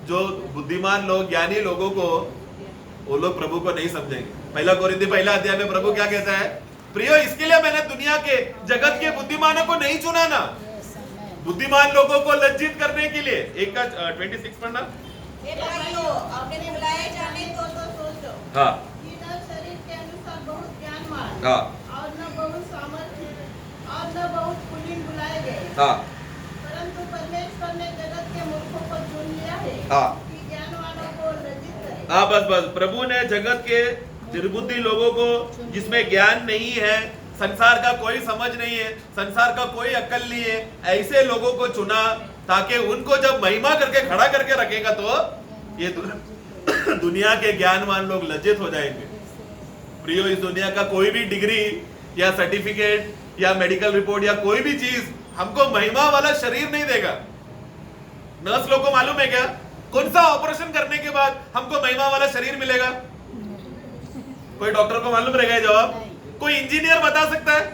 जो बुद्धिमान लोग, ज्ञानी लोगों को, वो लोग प्रभु को नहीं समझेंगे। पहला कोरिन्थी पहला अध्याय में प्रभु क्या कहता है? प्रियो, इसके लिए मैंने दुनिया के, जगत के बुद्धिमानों को नहीं चुना ना, बुद्धिमान लोगों को लज्जित करने के लिए। 1:26 पढ़ना। हे भाइयों, अपने बुलाए जाने को तो सोचो। हाँ कि न शरीर के अनुसार बहुत ज्ञानवान हाँ और न बहुत सामर्थ्य और न बहुत कुलीन बुलाए गए, हाँ परंतु परमेश्वर ने जगत के मूर्खों को चुन लिया है हाँ कि ज्ञानवानों को लज्जित करे। हाँ, बस बस, प्रभु ने जगत के निर्बुद्धि लोगों को, जिसमें ज्ञान नहीं है, संसार का कोई समझ नहीं है, संसार का कोई अक्ल नहीं है, ऐसे लोगों को चुना ताकि उनको जब महिमा करके खड़ा करके रखेगा तो ये दुनिया के ज्ञानवान लोग लज्जित हो जाएंगे। प्रियो, इस दुनिया का कोई भी डिग्री या सर्टिफिकेट या मेडिकल रिपोर्ट या कोई भी चीज हमको महिमा वाला शरीर नहीं देगा। नर्स लोग को मालूम है क्या कौन सा ऑपरेशन करने के बाद हमको महिमा वाला शरीर मिलेगा? कोई डॉक्टर को मालूम रहेगा जवाब? कोई इंजीनियर बता सकता है?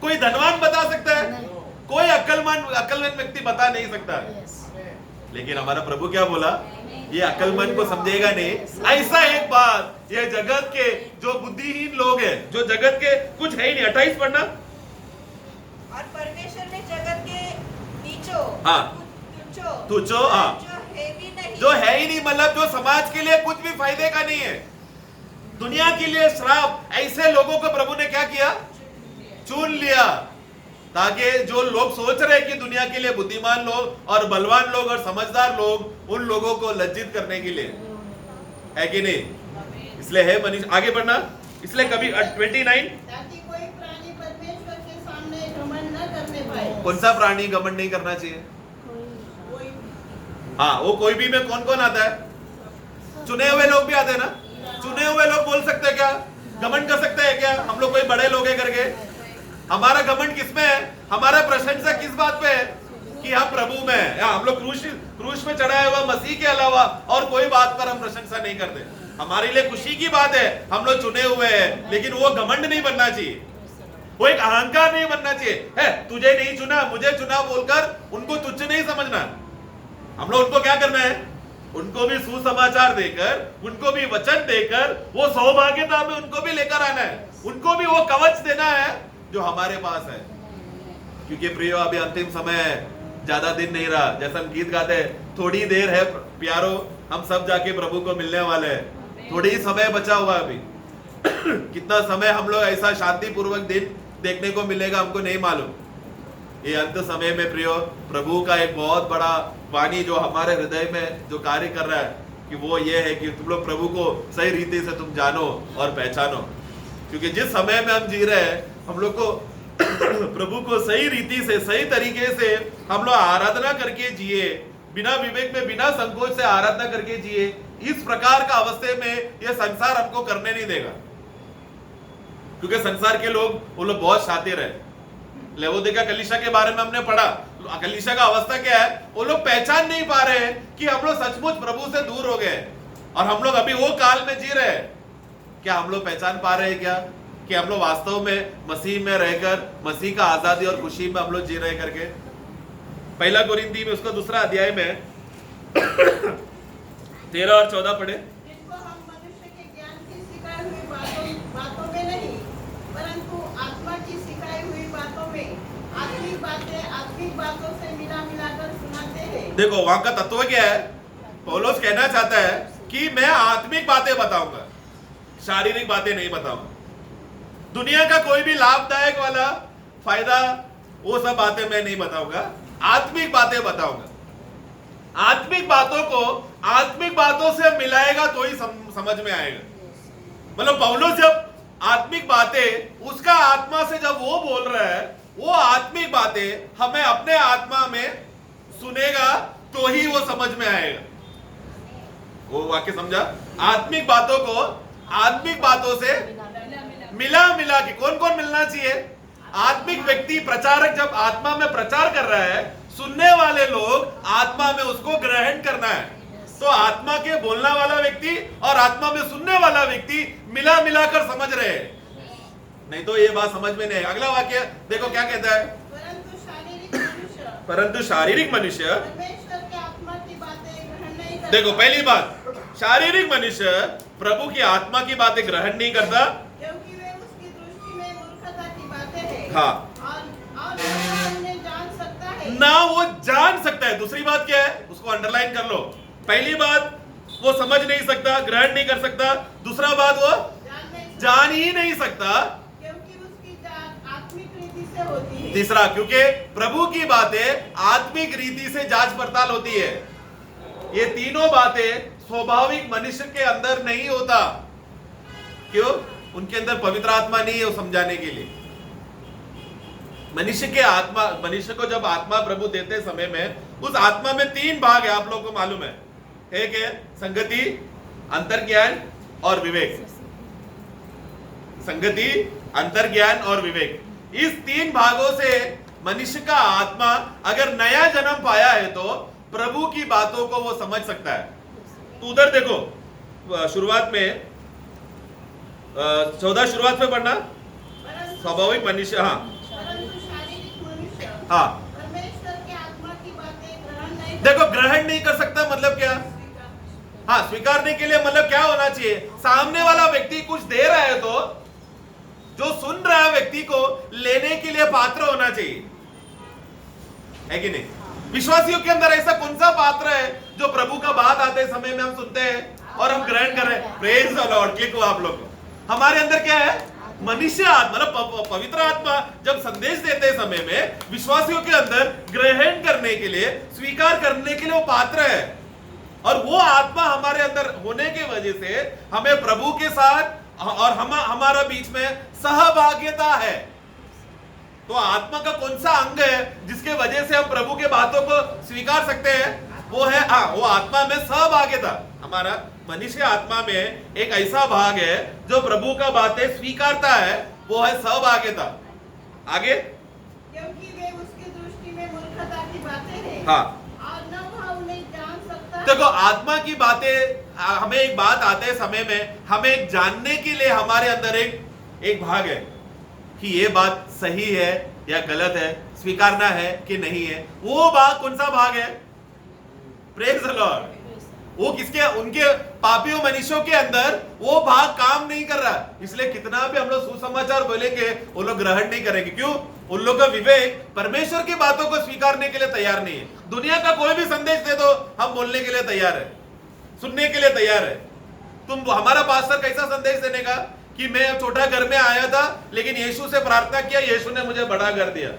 कोई धनवान बता सकता है? कोई अक्लमंद व्यक्ति बता नहीं सकता। लेकिन हमारा प्रभु क्या बोला? ये अक्लमंद को समझेगा नहीं। ऐसा एक बात, ये जगत के जो बुद्धिहीन लोग हैं, जो जगत के कुछ है ही नहीं। 28 पढ़ना। और परमेश्वर ने जगत के नीचो, हाँ, तुच्छो, हाँ, जो है ही नहीं, मतलब जो समाज के लिए कुछ भी फायदे का नहीं है, दुनिया के लिए श्राप, ऐसे लोगों को प्रभु ने क्या किया? चुन लिया, ताकि जो लोग सोच रहे हैं कि दुनिया के लिए बुद्धिमान लोग और बलवान लोग और समझदार लोग, उन लोगों को लज्जित करने के लिए, है कि नहीं? इसलिए है मनीष, आगे बढ़ना। इसलिए कभी 29, ताकि कोई प्राणी परमेश्वर के सामने घमंड न करने पाए। कौन सा प्राणी घमंड नहीं करना चाहिए? कोई हाँ, वो कोई भी में कौन कौन आता है? चुने हुए लोग भी आते हैं ना। चुने हुए लोग बोल सकते हैं क्या? घमंड कर सकते हैं क्या हम लोग कोई बड़े लोग हैं करके? हमारा घमंड किसमें है? हमारा प्रशंसा किस बात पे है? कि हम प्रभु में हैं। हम लोग क्रूस में चढ़ाया हुआ मसीह के अलावा और कोई बात पर हम प्रशंसा नहीं करते। हमारे लिए खुशी की बात है, हम लोग चुने हुए हैं, लेकिन वो घमंड नहीं बनना चाहिए, वो एक अहंकार नहीं बनना चाहिए। है तुझे नहीं चुना, मुझे चुना बोलकर उनको तुच्छ नहीं समझना। हम लोग उनको क्या करना है? उनको भी सुसमाचार देकर, उनको भी वचन देकर, वो सौभाग्यता में उनको भी लेकर आना है, उनको भी वो कवच देना है जो हमारे पास है। क्योंकि प्रियो, अभी अंतिम समय है, ज्यादा दिन नहीं रहा। जैसा हम गीत गाते हैं, थोड़ी देर है प्यारो, हम सब जाके प्रभु को मिलने वाले हैं। थोड़ी ही समय बचा हुआ अभी। कितना समय हम लोग ऐसा शांति पूर्वक दिन देखने को मिलेगा हमको नहीं मालूम। ये अंत समय में प्रियो, प्रभु का एक बहुत बड़ा वाणी जो हमारे हृदय में जो कार्य कर रहा है, कि वो ये है कि तुम लोग प्रभु को सही रीति से तुम जानो और पहचानो। क्योंकि जिस समय में हम जी रहे हैं, हम लोग को प्रभु को सही रीति से, सही तरीके से हम लोग आराधना करके जिए, बिना विवेक में, बिना संकोच से आराधना करके जिए। इस प्रकार का अवस्थे में यह संसार हमको करने नहीं देगा। क्योंकि संसार के लोग, वो लोग बहुत शातिर है। लवोदिका कलीसिया के बारे में हमने पढ़ा, कलीसिया का अवस्था क्या है? वो लोग पहचान नहीं पा रहे हैं कि हम लोग सचमुच प्रभु से दूर हो गए, और हम लोग अभी वो काल में जी रहे हैं। क्या हम लोग पहचान पा रहे हैं क्या कि हम लोग वास्तव में मसीह में रहकर, मसीह का आजादी और खुशी में हम लोग जी रहे करके? पहला कोरिन्थी में उसका 2 अध्याय में 13 और 14 पढ़े। जिनको हम मनुष्य के ज्ञान की सिखाई हुई बातों में नहीं, परंतु आत्मा की सिखाई हुई बातों में आत्मिक बातों से मिला मिलाकर सुनाते हैं। देखो वहां का तत्व क्या है? पौलुस कहना चाहता है कि मैं आत्मिक बातें बताऊंगा, शारीरिक बातें नहीं बताऊंगा। दुनिया का कोई भी लाभदायक वाला फायदा, वो सब बातें मैं नहीं बताऊंगा, आत्मिक बातें बताऊंगा। आत्मिक बातों को आत्मिक बातों से मिलाएगा तो ही समझ में आएगा। मतलब पौलुस जब आत्मिक बातें, उसका आत्मा से जब वो बोल रहा है, वो आत्मिक बातें हमें अपने आत्मा में सुनेगा तो ही वो समझ में आएगा। वो वाक्य समझा? आत्मिक बातों को आत्मिक बातों से मिला मिला के। कौन कौन मिलना चाहिए? आत्मिक व्यक्ति, प्रचारक जब आत्मा में प्रचार कर रहा है, सुनने वाले लोग आत्मा में उसको ग्रहण करना है। तो आत्मा के बोलने वाला व्यक्ति और आत्मा में सुनने वाला व्यक्ति मिला मिलाकर समझ रहे हैं, नहीं तो ये बात समझ में नहीं। अगला वाक्य देखो क्या कहता है, परंतु शारीरिक मनुष्य परमेश्वर के आत्मा की बातें ग्रहण नहीं करता। देखो पहली बात, शारीरिक मनुष्य प्रभु की आत्मा की बातें ग्रहण नहीं करता, क्योंकि वे उसकी दृष्टि में मूर्खता की बातें हैं। हाँ, और ना उन्हें जान सकता है, ना वो जान सकता है। दूसरी बात क्या है, उसको अंडरलाइन कर लो। पहली बात वो समझ नहीं सकता, ग्रहण नहीं कर सकता। दूसरा बात वो जान ही नहीं सकता, क्योंकि उसकी जांच आत्मिक रीति से होती है। तीसरा, क्योंकि प्रभु की बातें आत्मिक रीति से जांच पड़ताल होती है। ये तीनों बातें स्वाभाविक मनुष्य के अंदर नहीं होता। क्यों? उनके अंदर पवित्र आत्मा नहीं है वो समझाने के लिए। मनुष्य को जब आत्मा प्रभु देते समय में, उस आत्मा में 3 भाग है, आप लोगों को मालूम है। एक है संगति, अंतर्ज्ञान और विवेक। संगति, अंतर्ज्ञान और विवेक, इस 3 भागों से मनुष्य का आत्मा अगर नया जन्म पाया है तो प्रभु की बातों को वो समझ सकता है। तो उधर देखो शुरुआत में 14 शुरुआत में पढ़ना, स्वाभाविक मनुष्य, हाँ परंतु शारीरिक मनुष्य हाँ, परमेश्वर के आत्मा की बातें ग्रहण नहीं देखो ग्रहण नहीं कर सकता मतलब क्या, हाँ स्वीकारने के लिए मतलब क्या होना चाहिए, सामने वाला व्यक्ति कुछ दे रहा है तो जो सुन रहा है व्यक्ति को लेने के लिए पात्र होना चाहिए, है कि नहीं? विश्वासियों के अंदर ऐसा कौन सा पात्र है जो प्रभु का बात आते समय में हम सुनते हैं और हम ग्रहण कर रहे हैं? प्रेज द लॉर्ड, क्लिक हो आप लोग। हमारे अंदर क्या है? मनुष्य आत्मा, मतलब पवित्र आत्मा जब संदेश देते समय में विश्वासियों के अंदर ग्रहण करने के लिए, स्वीकार करने के लिए वो पात्र है। और वो आत्मा हमारे अंदर होने की वजह से हमें प्रभु के साथ और हमारा बीच में सहभागिता है। तो आत्मा का कौन सा अंग है जिसके वजह से हम प्रभु के बातों को स्वीकार सकते हैं? वो है वो आत्मा में सहभागिता। हमारा मनुष्य आत्मा में एक ऐसा भाग है जो प्रभु का बातें स्वीकारता है, वो है सहभागिता। आगे, क्योंकि वे उसकी दृष्टि में मूर्खता की बातें हैं। हाँ, और न वह उन्हें जान सकता है। देखो आत्मा की बातें, हमें एक बात आते समय में हमें जानने के लिए हमारे अंदर एक भाग है कि ये बात सही है या गलत है, स्वीकारना है कि नहीं है। वो भाग कौन सा भाग है? Praise the Lord. वो किसके? उनके पापियों मनुष्यों के अंदर वो भाग काम नहीं कर रहा, इसलिए कितना भी हम लोग सुसमाचार बोलेंगे वो लोग ग्रहण नहीं करेंगे। क्यों? उन लोग का विवेक परमेश्वर की बातों को स्वीकारने के लिए तैयार नहीं है। दुनिया का कोई भी संदेश दे दो, हम बोलने के लिए तैयार है, सुनने के लिए तैयार है। तुम, हमारा पास्टर कैसा संदेश देने का कि मैं छोटा घर में आया था लेकिन यीशु से प्रार्थना किया, यीशु ने मुझे बड़ा घर दिया।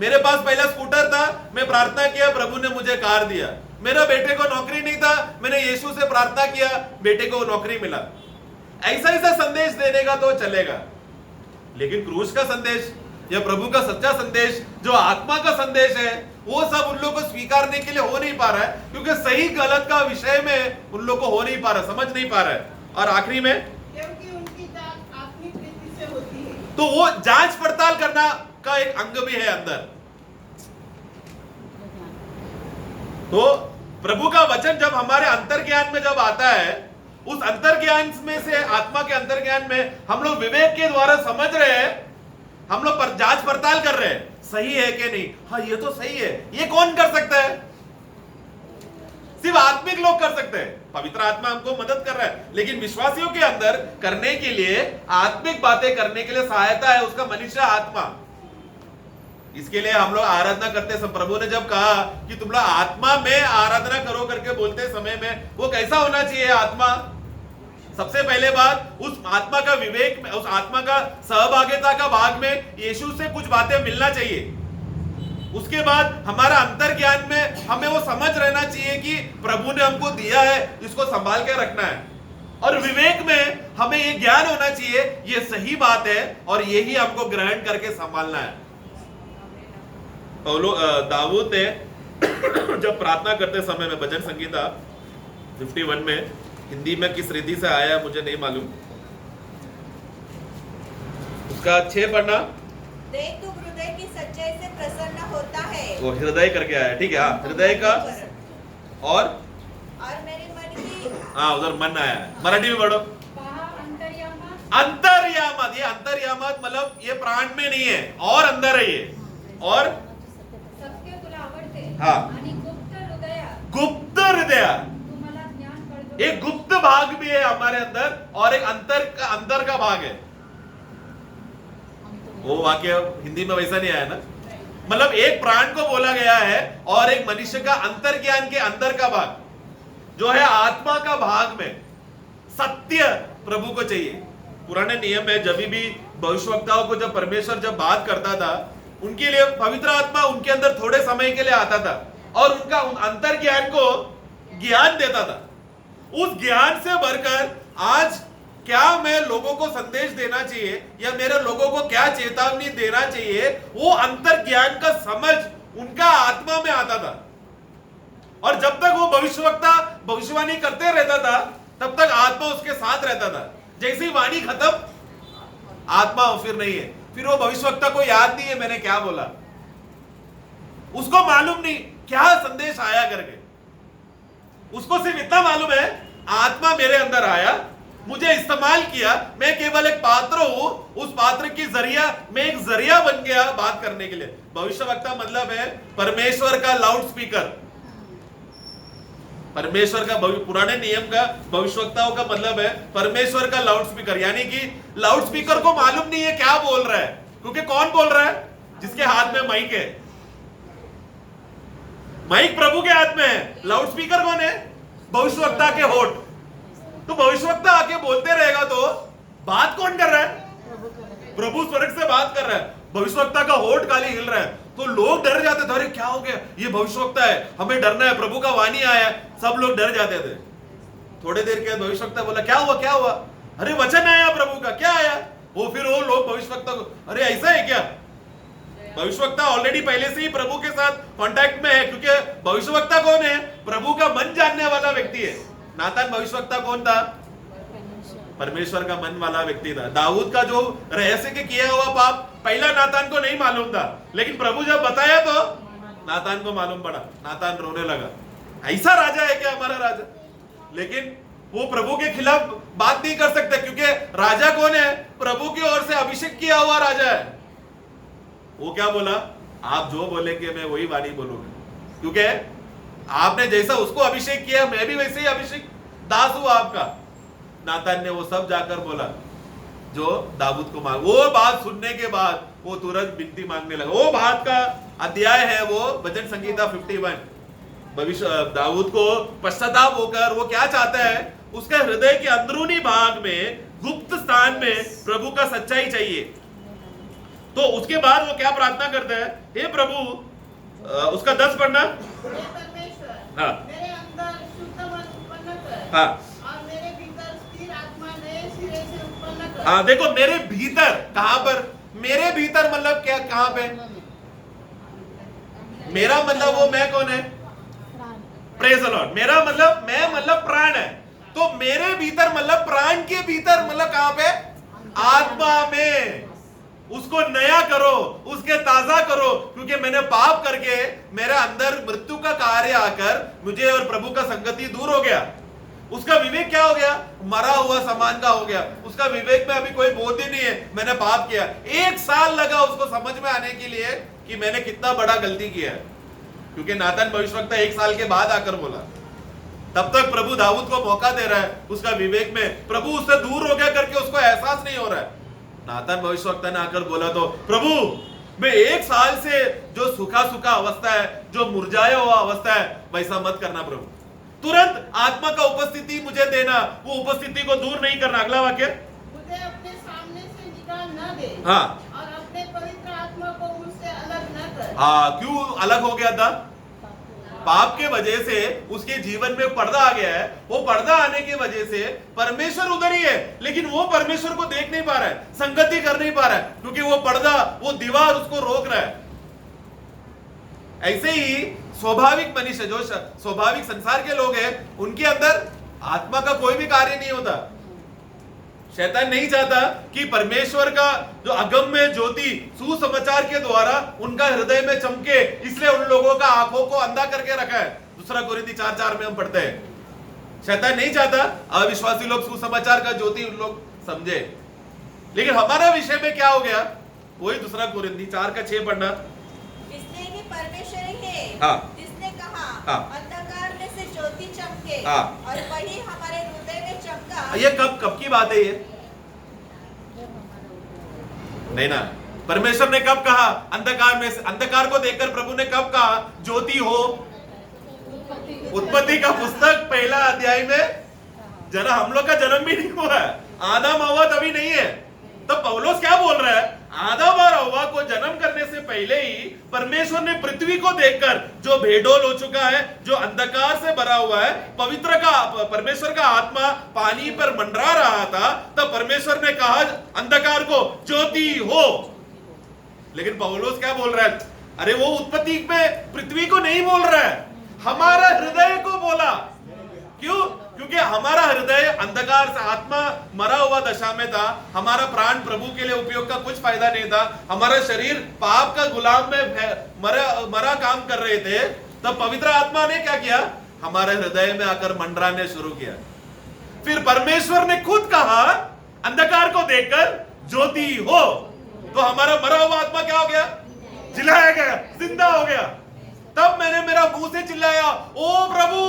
मेरे पास पहला स्कूटर था, मैं प्रार्थना किया, प्रभु ने मुझे कार दिया। मेरे बेटे को नौकरी नहीं था, मैंने यीशु से प्रार्थना किया, बेटे को नौकरी मिला। ऐसा संदेश देने का तो चलेगा, लेकिन क्रूस का संदेश या प्रभु का सच्चा संदेश जो आत्मा का संदेश है, वो सब उन लोगों को स्वीकारने के लिए हो नहीं पा रहा है, क्योंकि सही गलत का विषय में उन लोग को हो नहीं पा रहा, समझ नहीं पा रहा है। और आखिरी में, क्योंकि उनकी जांच आत्मिक रीति से होती है। तो वो जांच पड़ताल करना का एक अंग भी है अंदर। तो प्रभु का वचन जब हमारे अंतर्ज्ञान में जब आता है, उस अंतर्ज्ञान में से, आत्मा के अंतर्ज्ञान में हम लोग विवेक के द्वारा समझ रहे हैं, हम लोग जांच पड़ताल कर रहे हैं सही है कि नहीं। हाँ ये तो सही है। ये कौन कर सकता है? सिर्फ आत्मिक लोग कर सकते हैं। पवित्र आत्मा हमको मदद कर रहा है, लेकिन विश्वासियों के अंदर करने के लिए, आत्मिक बातें करने के लिए सहायता है उसका मनुष्य आत्मा। इसके लिए हम लोग आराधना करते समय प्रभु ने जब कहा कि तुम लोग आत्मा में आराधना करो करके बोलते समय में, वो कैसा होना चाहिए आत्मा? सबसे पहले बात, उस आत्मा का विवेक में, उस आत्मा का सहभागिता का भाग में यीशु से कुछ बातें मिलना चाहिए। उसके बाद हमारा अंतर्ज्ञान में हमें वो समझ रहना चाहिए कि प्रभु ने हमको दिया है, इसको संभाल के रखना है। और विवेक में हमें ये ज्ञान होना चाहिए ये सही बात है और यही हमको ग्रहण करके संभालना है। दाऊद ने जब प्रार्थना करते समय में, भजन संगीता 51 में, हिंदी में किस रीति से आया मुझे नहीं मालूम, उसका 6 पढ़ना। देख तू हृदय की सच्चाई से प्रसन्न होता है। वो हृदय करके आया, ठीक है। हाँ, हृदय का और मेरे हाँ उधर मन आया है, मराठी में पढ़ो। अंतर्यामात, ये अंतर्यामात मतलब ये प्राण में नहीं है और अंदर है ये। और सत्य तुला आवडते हाँ आणि गुप्त हृदया गुप्त हृदय, तुम्हाला ज्ञान कळतो। एक गुप्त भाग भी है हमारे अंदर और एक अंदर का भाग है। वो वाक्य हिंदी में वैसा नहीं आया ना, मतलब एक प्राण को बोला गया है और एक मनुष्य का अंतर्ज्ञान के अंदर का भाग जो है आत्मा का भाग में सत्य प्रभु को चाहिए। पुराने नियम में जब भी भविष्यवक्ताओं को जब परमेश्वर जब बात करता था उनके लिए पवित्र आत्मा उनके अंदर थोड़े समय के लिए आता था और उनका अंतर ज्ञान को ज्ञान देता था। उस ज्ञान से भरकर आज क्या मैं लोगों को संदेश देना चाहिए या मेरे लोगों को क्या चेतावनी देना चाहिए, वो अंतर ज्ञान का समझ उनका आत्मा में आता था। और जब तक वो भविष्यवक्ता भविष्यवाणी करते रहता था तब तक आत्मा उसके साथ रहता था। जैसे ही वाणी खत्म आत्मा फिर नहीं है, फिर वो भविष्यवक्ता को याद नहीं है मैंने क्या बोला, उसको मालूम नहीं क्या संदेश आया करके। उसको सिर्फ इतना मालूम है आत्मा मेरे अंदर आया, मुझे इस्तेमाल किया, मैं केवल एक पात्र हूं, उस पात्र की जरिया मैं एक जरिया बन गया बात करने के लिए। भविष्यवक्ता मतलब है परमेश्वर का लाउड स्पीकर। परमेश्वर का पुराने नियम का भविष्यवक्ताओं का मतलब है परमेश्वर का लाउड स्पीकर, यानी कि लाउड स्पीकर को मालूम नहीं है क्या बोल रहा है, क्योंकि कौन बोल रहा है? जिसके हाथ में माइक है। माइक प्रभु के हाथ में है, लाउड स्पीकर कौन है? भविष्यवक्ता के होठ। तो भविष्यवक्ता आके बोलते रहेगा तो बात कौन कर रहा है? प्रभु स्वर्ग से बात कर रहा है, भविष्यवक्ता का होठ खाली हिल रहा है। तो लोग डर जाते थे, अरे क्या हो गया, ये भविष्यवक्ता है, हमें डरना है, प्रभु का वाणी आया है। सब लोग डर जाते थे। थोड़े देर के भविष्यवक्ता बोला क्या हुआ क्या हुआ, अरे वचन आया प्रभु का, क्या आया? वो फिर वो लोग भविष्यवक्ता को, अरे ऐसा है क्या? भविष्यवक्ता ऑलरेडी पहले से ही प्रभु के साथ कांटेक्ट में है, क्योंकि भविष्यवक्ता कौन है? प्रभु का मन जानने वाला व्यक्ति है। नातान भविष्यवक्ता कौन था? परमेश्वर का मन वाला व्यक्ति था। दाऊद का जो रहस्य के किया हुआ पाप पहला नातान को नहीं मालूम था, लेकिन प्रभु जब बताया तो नातान को मालूम पड़ा। नातान रोने लगा, ऐसा राजा है क्या हमारा राजा? लेकिन वो प्रभु के खिलाफ बात नहीं कर सकते, क्योंकि राजा कौन है? प्रभु की ओर से अभिषेक किया हुआ राजा है। वो क्या बोला? आप जो बोलेंगे मैं वही वाणी बोलूंगा, क्योंकि आपने जैसा उसको अभिषेक किया मैं भी वैसे ही अभिषेक दास हुआ आपका। नातान ने वो सब जाकर बोला जो दाऊद को मांग। वो बात सुनने के बाद वो तुरंत विनती मांगने लगा। वो बात का अध्याय है वो भजन संगीता 51। भविष्य दाऊद को पश्चाताप होकर वो क्या चाहता है? उसके हृदय के अंदरूनी भाग में गुप्त स्थान में प्रभु का सच्चाई चाहिए। तो उसके बाद वो क्या प्रार्थना करता है? हे प्रभु, उसका 10 पढ़ना। हाँ मेरे अंदर शुद्ध मन उत्पन्न कर, हाँ और मेरे भीतर स्थिर आत्मा नए सिरे से उत्पन्न कर। हाँ देखो, मेरे भीतर, कहां पर मेरे भीतर मतलब क्या? कहां पे मेरा मतलब वो मैं कौन है? Praise the Lord. मेरा मतलब मैं मतलब प्राण है। तो मेरे भीतर मतलब प्राण के भीतर मतलब कहां पे? आत्मा में। उसको नया करो, उसके ताजा करो, क्योंकि मैंने पाप करके मेरे अंदर मृत्यु का कार्य आकर मुझे और प्रभु का संगति दूर हो गया। उसका विवेक क्या हो गया? मरा हुआ समान का हो गया। उसका विवेक में अभी कोई बोध ही नहीं है, मैंने पाप किया। 1 साल लगा उसको समझ में आने के लिए कि मैंने कितना बड़ा गलती किया है, क्योंकि नातान भविष्यवक्ता 1 साल के बाद आकर बोला। तब तक प्रभु दाऊद को मौका दे रहा है उसका विवेक में, प्रभु उससे दूर हो गया करके उसको एहसास नहीं हो रहा है। नातान भविष्यवक्ता ने आकर बोला तो प्रभु मैं 1 साल से जो सूखा सूखा अवस्था है, जो मुरझाया हुआ अवस्था है, वैसा मत करना प्रभु। तुरंत आत्मा का उपस्थिति मुझे देना, वो उपस्थिति को दूर नहीं करना। अगला वाक्य, मुझे अपने सामने से निकाल न दे, हाँ, और अपने पवित्र आत्मा को मुझसे अलग न कर। हाँ, क्यों अलग हो गया था? पाप के वजह से उसके जीवन में पर्दा आ गया है। वो पर्दा आने की वजह से परमेश्वर उधर ही है, लेकिन वो परमेश्वर को देख नहीं पा रहा है, संगति कर नहीं पा रहा है, क्योंकि वो पर्दा, वो दीवार उसको रोक रहा है। ऐसे ही स्वाभाविक मनुष्य, जो स्वाभाविक संसार के लोग हैं, उनके अंदर आत्मा का कोई भी कार्य नहीं होता। शैतान नहीं चाहता कि परमेश्वर का जो अगम्य ज्योति सुसमाचार के द्वारा उनका हृदय में चमके, इसलिए उन लोगों का आंखों को अंधा करके रखा है। 2 कोरिन्थी 4:4 में हम पढ़ते हैं, शैतान नहीं चाहता अविश्वासी लोग सुसमाचार का ज्योति उन लोग समझे। लेकिन हमारा विषय में क्या हो गया? वही दूसरा कुरिन्थी 4:6 पढ़ना। इसलिए कि परमेश्वर ही है हाँ। जिसने कहा हाँ। अंधकार में से ज्योति चमके हाँ। और वही हमारे हृदय में चमका। ये कब की बात है? ये नहीं ना, परमेश्वर ने कब कहा? अंधकार में से, अंधकार को देखकर प्रभु ने कब कहा ज्योति हो? उत्पत्ति का पुस्तक 1 अध्याय में। जरा हम लोग का जन्म भी नहीं हुआ है, आदम हव्वा तभी नहीं है। तो पौलुस क्या बोल रहा है? आदम और हव्वा को जन्म करने से पहले ही परमेश्वर ने पृथ्वी को देखकर, जो भेडोल हो चुका है, जो अंधकार से भरा हुआ है, परमेश्वर का आत्मा पानी पर मंडरा रहा था, तब परमेश्वर ने कहा अंधकार को ज्योति हो। लेकिन पौलुस क्या बोल रहा है? अरे वो उत्पत्ति में पृथ्वी को नहीं बोल रहा है, हमारा हृदय को बोला। क्यों? क्योंकि हमारा हृदय अंधकार से, आत्मा मरा हुआ दशा में था, हमारा प्राण प्रभु के लिए उपयोग का कुछ फायदा नहीं था, हमारा शरीर पाप का गुलाम में मरा काम कर रहे थे। तब पवित्र आत्मा ने क्या किया? हमारे हृदय में आकर मंडराने शुरू किया। फिर परमेश्वर ने खुद कहा अंधकार को देखकर ज्योति हो, तो हमारा मरा हुआ आत्मा क्या हो गया? जिलाया गया, जिंदा हो गया। तब मैंने मेरा मुंह से चिल्लाया, ओ प्रभु।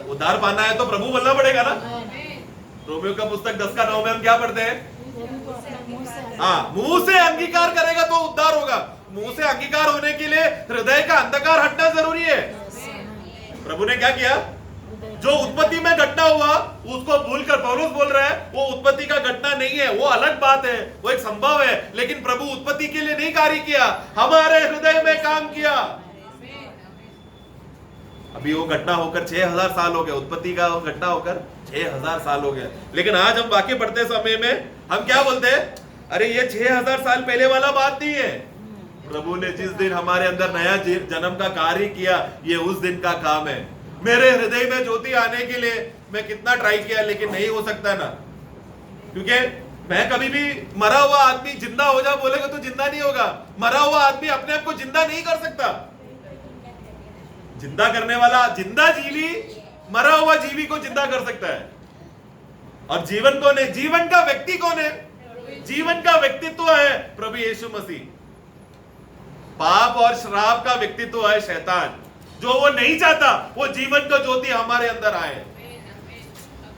उद्धार पाना है तो प्रभु बोलना पड़ेगा ना। रोमियो का पुस्तक 10:9 में हम क्या पढ़ते हैं? हाँ, मुंह से अंगीकार करेगा तो उद्धार होगा। मुंह से अंगीकार होने के लिए हृदय का अंधकार हटना जरूरी है। प्रभु ने क्या किया? जो उत्पत्ति में घटना हुआ उसको भूलकर, पौलुस बोल रहा है वो उत्पत्ति का घटना नहीं है, वो अलग बात है, वो एक संभव है। लेकिन प्रभु उत्पत्ति के लिए नहीं कार्य किया, हमारे हृदय में काम किया। अभी वो घटना होकर 6000 साल हो गया, उत्पत्ति का घटना होकर 6000 साल हो गया। लेकिन आज हम वाक्य पढ़ते समय में हम क्या बोलते हैं? अरे ये 6000 साल पहले वाला बात नहीं है। प्रभु ने जिस दिन हमारे अंदर नया जन्म का कार्य किया, ये उस दिन का काम है। मेरे हृदय में ज्योति आने के लिए मैं कितना ट्राई किया, लेकिन नहीं हो सकता ना, क्योंकि मैं कभी भी मरा हुआ आदमी जिंदा हो जा बोलेगा तो जिंदा नहीं होगा। मरा हुआ आदमी अपने आप को जिंदा नहीं कर सकता। जिंदा करने वाला, जिंदा जीवी मरा हुआ जीवी को जिंदा कर सकता है। और जीवन कौन है? जीवन का व्यक्ति कौन है? जीवन का व्यक्तित्व है प्रभु यीशु मसीह। पाप और श्राप का व्यक्तित्व है शैतान, जो वो नहीं चाहता वो जीवन का ज्योति हमारे अंदर आए।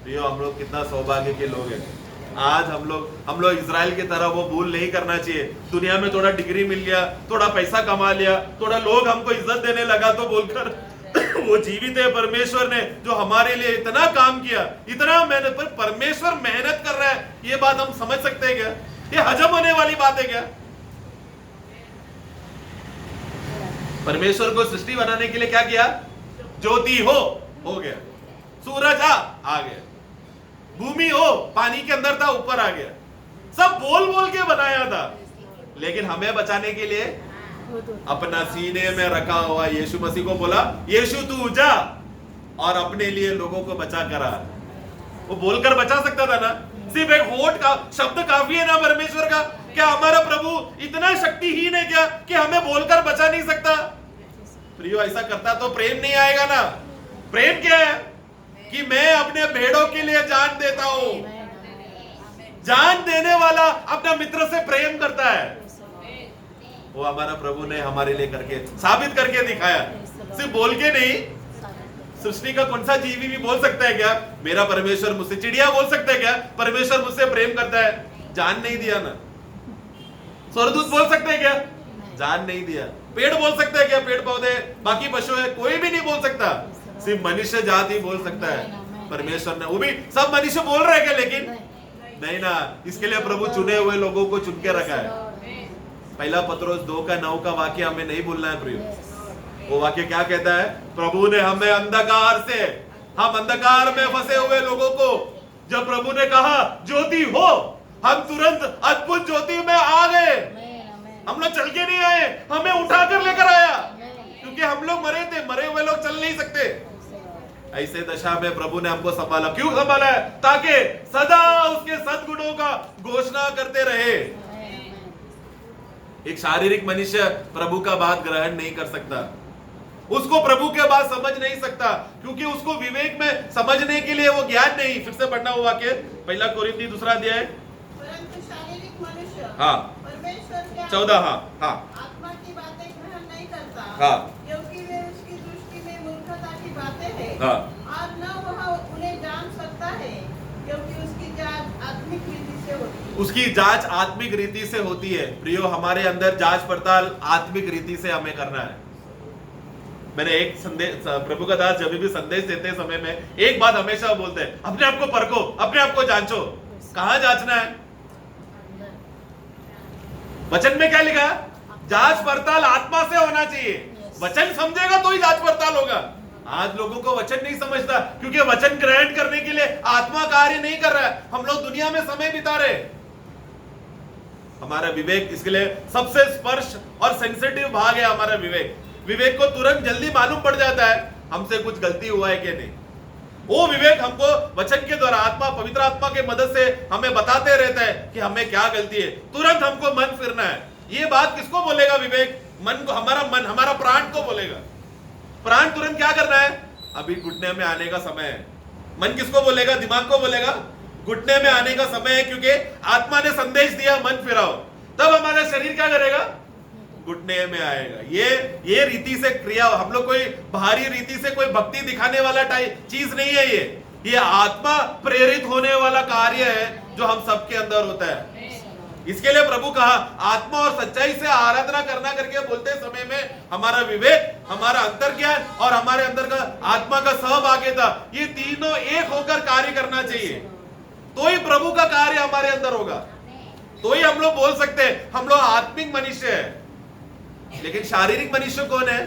प्रियो, हम लोग कितना सौभाग्य के लोग हैं। आज हम लोग इजराइल की तरह वो भूल नहीं करना चाहिए। दुनिया में थोड़ा डिग्री मिल गया, थोड़ा पैसा कमा लिया, थोड़ा लोग हमको इज्जत देने लगा तो बोलकर वो जीवित है परमेश्वर ने जो हमारे लिए इतना काम किया, इतना मेहनत, पर परमेश्वर मेहनत कर रहा है, ये बात हम समझ सकते हैं क्या? ये हजम होने वाली बात है क्या? परमेश्वर को सृष्टि बनाने के लिए क्या किया? ज्योति हो गया। सूरज आ गया। भूमि हो, पानी के अंदर था, ऊपर आ गया। सब बोल बोल के बनाया था, लेकिन हमें बचाने के लिए अपना सीने में रखा हुआ यीशु मसीह को बोला, यीशु तू जा और अपने लिए लोगों को बचा कर आ। वो बोलकर बचा सकता था ना? सिर्फ एक होठ का शब्द काफी है ना परमेश्वर का? क्या हमारा प्रभु इतना शक्तिहीन है क्या कि हमें बोलकर बचा नहीं सकता? प्रियो, ऐसा करता तो प्रेम नहीं आएगा ना। प्रेम क्या है? कि मैं अपने भेड़ों के लिए जान देता हूं। जान देने वाला अपने मित्र से प्रेम करता है। वो हमारा प्रभु ने हमारे लिए करके साबित करके दिखाया, सिर्फ बोल के नहीं। सृष्टि का कौन सा जीवी भी बोल सकता है क्या मेरा परमेश्वर मुझसे, चिड़िया बोल सकता है क्या परमेश्वर मुझसे प्रेम करता है? जान नहीं दिया ना। स्वर्गदूत बोल सकते हैं क्या? जान नहीं दिया। पेड़ बोल सकते हैं क्या? पेड़ पौधे, बाकी पशु है, कोई भी नहीं बोल सकता। सिर्फ मनुष्य जाति बोल सकता है। परमेश्वर ने, वो भी सब मनुष्य बोल रहे हैं क्या? लेकिन नहीं ना। इसके लिए प्रभु चुने हुए लोगों को चुन के रखा है। पहला पत्रोस 2:9 का वाक्य हमें नहीं भूलना है प्रियो। वो वाक्य क्या कहता है? प्रभु ने हमें अंधकार से, हम अंधकार में फंसे हुए लोगों को जब प्रभु ने कहा ज्योति हो, हम तुरंत अद्भुत ज्योति में आ गए। हम लोग चल के नहीं आए, हमें उठाकर लेकर आया, क्योंकि हम लोग मरे थे, मरे हुए लोग चल नहीं सकते। ऐसे दशा में प्रभु ने हमको संभाला। क्यों संभाला है? ताकि सदा उसके सद्गुणों का घोषणा करते रहे। एक शारीरिक मनुष्य प्रभु का बात ग्रहण नहीं कर सकता। उसको प्रभु के बात समझ नहीं सकता, क्योंकि उसको विवेक में समझने के लिए वो ज्ञान नहीं। फिर से पढ़ना वो वाक्य, 1 कोरिन्थी 2 अध्याय, परंतु शारीरिक मनुष्य हाँ। परमेश्वर के 14, हाँ आत्मा की बातें ग्रहण नहीं करता, हाँ। क्योंकि वे उसकी दृष्टि में मूर्खता की बातें हैं, हाँ। और न वह उन्हें जान सकता है, क्योंकि उसकी जांच आत्मिक रीति से होती है। उसकी जांच आत्मिक रीति से होती है। प्रियो, हमारे अंदर जांच पड़ताल आत्मिक रीति से हमें करना है। मैंने एक संदेश, प्रभु का दास जब भी संदेश देते समय में एक बात हमेशा बोलते हैं, अपने आप को परखो, अपने आप को जांचो। कहां जांचना है? वचन में क्या लिखा? जांच पड़ताल आत्मा से होना चाहिए। वचन समझेगा तो ही जांच पड़ताल होगा। आज लोगों को वचन नहीं समझता, क्योंकि वचन ग्रहण करने के लिए आत्मा कार्य नहीं कर रहा है। हम लोग दुनिया में समय बिता रहे। हमारा विवेक, इसके लिए सबसे स्पर्श और सेंसिटिव भाग है हमारा विवेक। विवेक को तुरंत जल्दी मालूम पड़ जाता है हमसे कुछ गलती हुआ है कि नहीं। वो विवेक हमको वचन के द्वारा आत्मा, पवित्र आत्मा के मदद से हमें बताते रहता है कि हमें क्या गलती है। तुरंत हमको मन फिरना है। ये बात किसको बोलेगा विवेक? मन को, मन, हमारा प्राण को बोलेगा। प्राण तुरंत क्या करना है? अभी घुटने में आने का समय है। मन किसको बोलेगा? दिमाग को बोलेगा घुटने में आने का समय है, क्योंकि आत्मा ने संदेश दिया मन फिराओ। तब हमारा शरीर क्या करेगा? घुटने में आएगा। ये रीति से क्रिया, हम लोग कोई बाहरी रीति से कोई भक्ति दिखाने वाला चीज नहीं है। ये आत्मा प्रेरित होने वाला कार्य है जो हम सबके अंदर होता है। इसके लिए प्रभु कहा आत्मा और सच्चाई से आराधना करना करके बोलते समय में हमारा विवेक, हमारा अंतर्ज्ञान और हमारे अंदर का आत्मा का सहभागिता, ये तीनों एक होकर कार्य करना चाहिए। तो ही प्रभु का कार्य हमारे अंदर होगा। तो ही हम लोग बोल सकते हैं हम लोग आत्मिक मनुष्य है। लेकिन शारीरिक मनुष्य कौन है?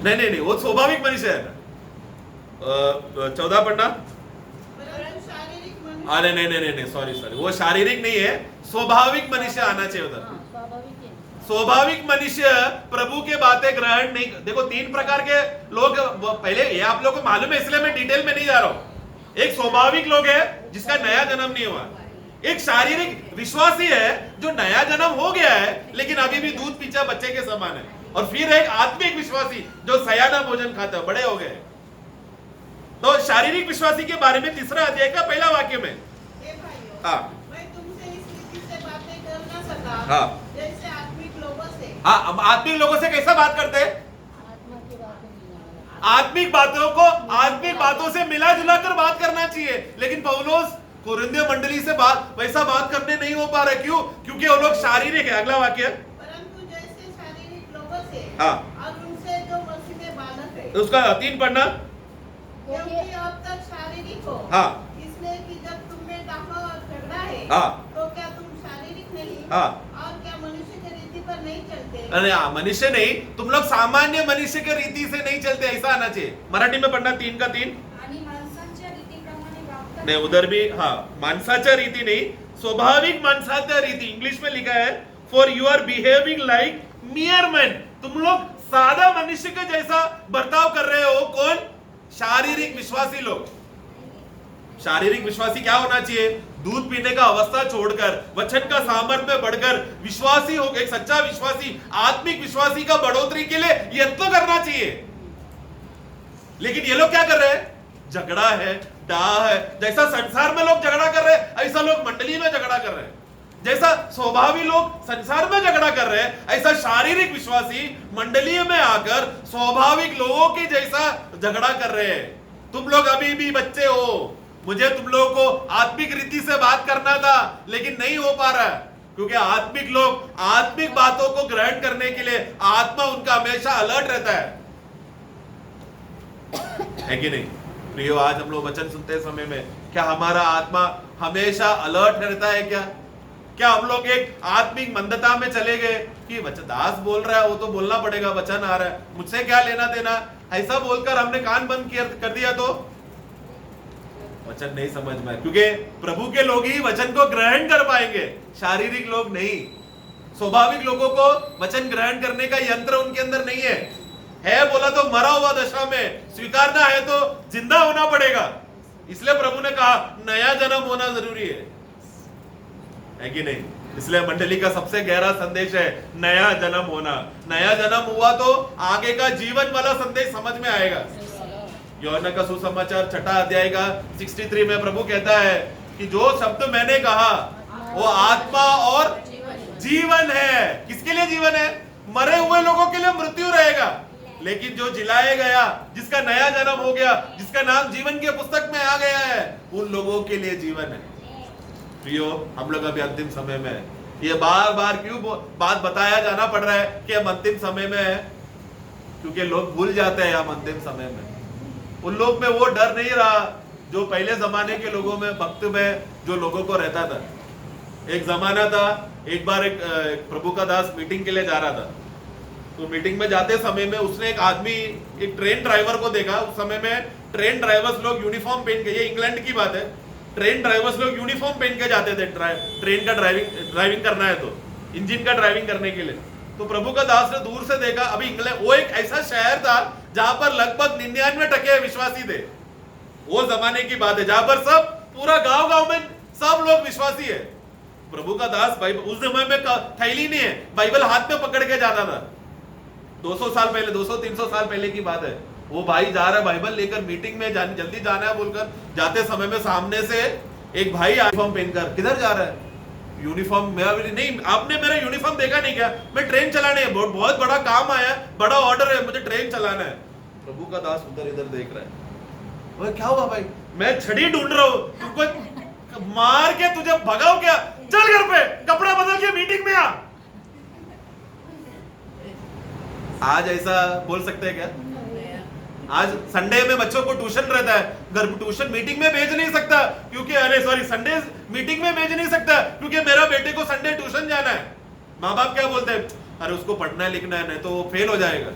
नहीं, वो स्वाभाविक मनुष्य है ना। 14 पढ़ना। अरे नहीं, सॉरी, वो शारीरिक नहीं है, स्वाभाविक मनुष्य आना चाहिए उधर। स्वाभाविक मनुष्य प्रभु के बातें ग्रहण नहीं। देखो 3 प्रकार के लोग, पहले ये आप लोगों को मालूम है, इसलिए मैं डिटेल में नहीं जा रहा हूं। एक स्वाभाविक लोग है जिसका नया जन्म नहीं हुआ। एक शारीरिक विश्वासी है जो नया जन्म हो गया है लेकिन अभी भी दूध पीछा बच्चे के समान है। और फिर एक आत्मिक विश्वासी जो सयाना भोजन खाता है, बड़े हो गए। तो शारीरिक विश्वासी के बारे में 3 अध्याय का पहला वाक्य में, हाँ, मैं तुमसे इस रीति से बातें कर न सका, हाँ, जैसे आत्मिक लोगों से। हाँ, आत्मिक लोगों से कैसा बात करते हैं? आत्मिक बातों को आत्मिक बातों से मिला जुला कर बात करना चाहिए। लेकिन पौलुस कुरिन्थिय मंडली से वैसा बात करने नहीं हो पा रहे। क्यों? क्योंकि वो लोग शारीरिक है। अगला वाक्य, परंतु जैसे शारीरिक लोगों से, हाँ, और उनसे जो मसीह में बालक है। उसका 3 पढ़ना। क्योंकि अब तक शारीरिक हो, हाँ, इसलिए कि जब तुम में दाखा और झगड़ा है, हाँ, तो क्या तुम शारीरिक नहीं, हाँ, और क्या मनुष्य की रीति पर नहीं चलते? अरे मनुष्य नहीं, तुम लोग सामान्य मनुष्य के रीति से नहीं चलते, ऐसा आना चाहिए। मराठी में पढ़ना 3 का 3। आणि माणसांच्या रीतीप्रमाणे वागतात. नहीं, उधर भी, हाँ, माणसाच्या रीति नहीं, स्वाभाविक माणसाच्या रीति। इंग्लिश में लिखा है for you are behaving like mere men. तुम लोग सादा मनुष्य के जैसा बर्ताव कर रहे हो। कौन? शारीरिक विश्वासी लोग। शारीरिक विश्वासी क्या होना चाहिए? दूध पीने का अवस्था छोड़कर वचन का सामर्थ्य में बढ़कर विश्वासी हो, एक सच्चा विश्वासी, आत्मिक विश्वासी का बढ़ोतरी के लिए यत्न करना चाहिए। लेकिन ये लोग क्या कर रहे हैं? झगड़ा है, डाह है। जैसा संसार में लोग झगड़ा कर रहे हैं, ऐसा लोग मंडली में झगड़ा कर रहे हैं। जैसा स्वाभाविक लोग संसार में झगड़ा कर रहे हैं, ऐसा शारीरिक विश्वासी मंडली में आकर स्वाभाविक लोगों के जैसा झगड़ा कर रहे हैं। तुम लोग अभी भी बच्चे हो। मुझे तुम लोगों को आत्मिक रीति से बात करना था, लेकिन नहीं हो पा रहा है, क्योंकि आत्मिक लोग आत्मिक बातों को ग्रहण करने के लिए आत्मा उनका हमेशा अलर्ट रहता है कि नहीं? प्रियो, आज हम लोग वचन सुनते समय में क्या हमारा आत्मा हमेशा अलर्ट रहता है? क्या हम लोग एक आत्मिक मंदता में चले गए कि वचन दास बोल रहा है, वो तो बोलना पड़ेगा, वचन आ रहा है, मुझसे क्या लेना देना, ऐसा बोलकर हमने कान बंद कर दिया तो वचन नहीं समझ में। क्योंकि प्रभु के लोग ही वचन को ग्रहण कर पाएंगे, शारीरिक लोग नहीं। स्वाभाविक लोगों को वचन ग्रहण करने का यंत्र उनके अंदर नहीं है बोला तो मरा हुआ दशा में, स्वीकारना है तो जिंदा होना पड़ेगा। इसलिए प्रभु ने कहा नया जन्म होना जरूरी है कि नहीं? इसलिए मंडली का सबसे गहरा संदेश है नया जन्म होना। नया जन्म हुआ तो आगे का जीवन वाला संदेश समझ में आएगा। यूहन्ना का सुसमाचार 6 अध्याय का 63 में प्रभु कहता है कि जो शब्द मैंने कहा वो आत्मा और जीवन है। किसके लिए जीवन है? मरे हुए लोगों के लिए मृत्यु रहेगा, लेकिन जो जिलाया गया, जिसका नया जन्म हो गया, जिसका नाम जीवन के पुस्तक में आ गया है, उन लोगों के लिए जीवन है। प्रियो, हम लोग अभी अंतिम समय में है। ये बार बार क्यों बात बताया जाना पड़ रहा है कि हम अंतिम समय में है? क्योंकि लोग भूल जाते हैं हम अंतिम समय में। उन लोग में वो डर नहीं रहा जो पहले जमाने के लोगों में, भक्त में जो लोगों को रहता था। एक जमाना था, एक बार एक प्रभु का दास मीटिंग के लिए जा रहा था, तो मीटिंग में जाते समय में उसने एक आदमी, एक ट्रेन ड्राइवर को देखा। उस समय में ट्रेन ड्राइवर्स लोग यूनिफॉर्म पहन के, ये इंग्लैंड की बात है, ट्रेन ड्राइवर्स लोग यूनिफॉर्म पहन के जाते थे ट्रेन का ड्राइविंग करना है तो, इंजन का ड्राइविंग करने के लिए। तो प्रभु का दास ने दूर से देखा। अभी इंग्लैंड वो एक ऐसा शहर था जहां पर लगभग 99% विश्वासी थे। वो जमाने की बात है जहां पर सब पूरा गांव में सब लोग विश्वासी है। प्रभु का दास बाइबल, उस जमाने में थैली नहीं है, बाइबल हाथ में पकड़ के जाता था। 200 साल पहले, 200-300 साल पहले की बात है। वो भाई जा रहा है बाइबल लेकर, मीटिंग में जल्दी जाना है बोलकर, जाते समय में सामने से एक भाई यूनिफॉर्म पहनकर, किधर जा रहा है? यूनिफॉर्म मेरा नहीं, आपने मेरा यूनिफॉर्म देखा नहीं क्या? मैं ट्रेन चलाने है, बहुत बड़ा काम आया, बड़ा ऑर्डर है, मुझे ट्रेन चलाना है। प्रभु का दास उधर इधर देख रहा है। वो क्या हुआ भाई? मैं छड़ी ढूंढ रहा हूं, तुमको मार के तुझे भगाओ क्या? चल घर पे कपड़ा बदल के मीटिंग में आ। आज ऐसा बोल सकते हैं क्या? आज संडे में बच्चों को ट्यूशन रहता है, घर ट्यूशन मीटिंग में भेज नहीं सकता क्योंकि, अरे सॉरी, संडे मीटिंग में भेज नहीं सकता क्योंकि मेरा बेटे को संडे ट्यूशन जाना है। माँ बाप क्या बोलते हैं? अरे उसको पढ़ना है लिखना है, नहीं तो वो फेल हो जाएगा।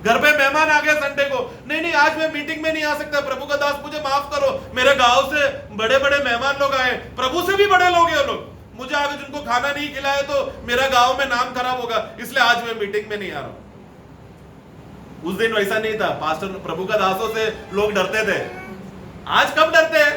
घर पे मेहमान आ गए संडे को, नहीं आज मैं मीटिंग में नहीं आ सकता, प्रभु का दास मुझे माफ करो, मेरे गांव से बड़े बड़े मेहमान लोग आए, प्रभु से भी बड़े लोग हैं वो लोग, मुझे आगे जिनको खाना नहीं खिलाया तो मेरा गांव में नाम खराब होगा, इसलिए आज मैं मीटिंग में नहीं आ रहा हूं। उस दिन वैसा नहीं था। पास्टर, प्रभु का दासों से लोग डरते थे। आज कब डरते हैं?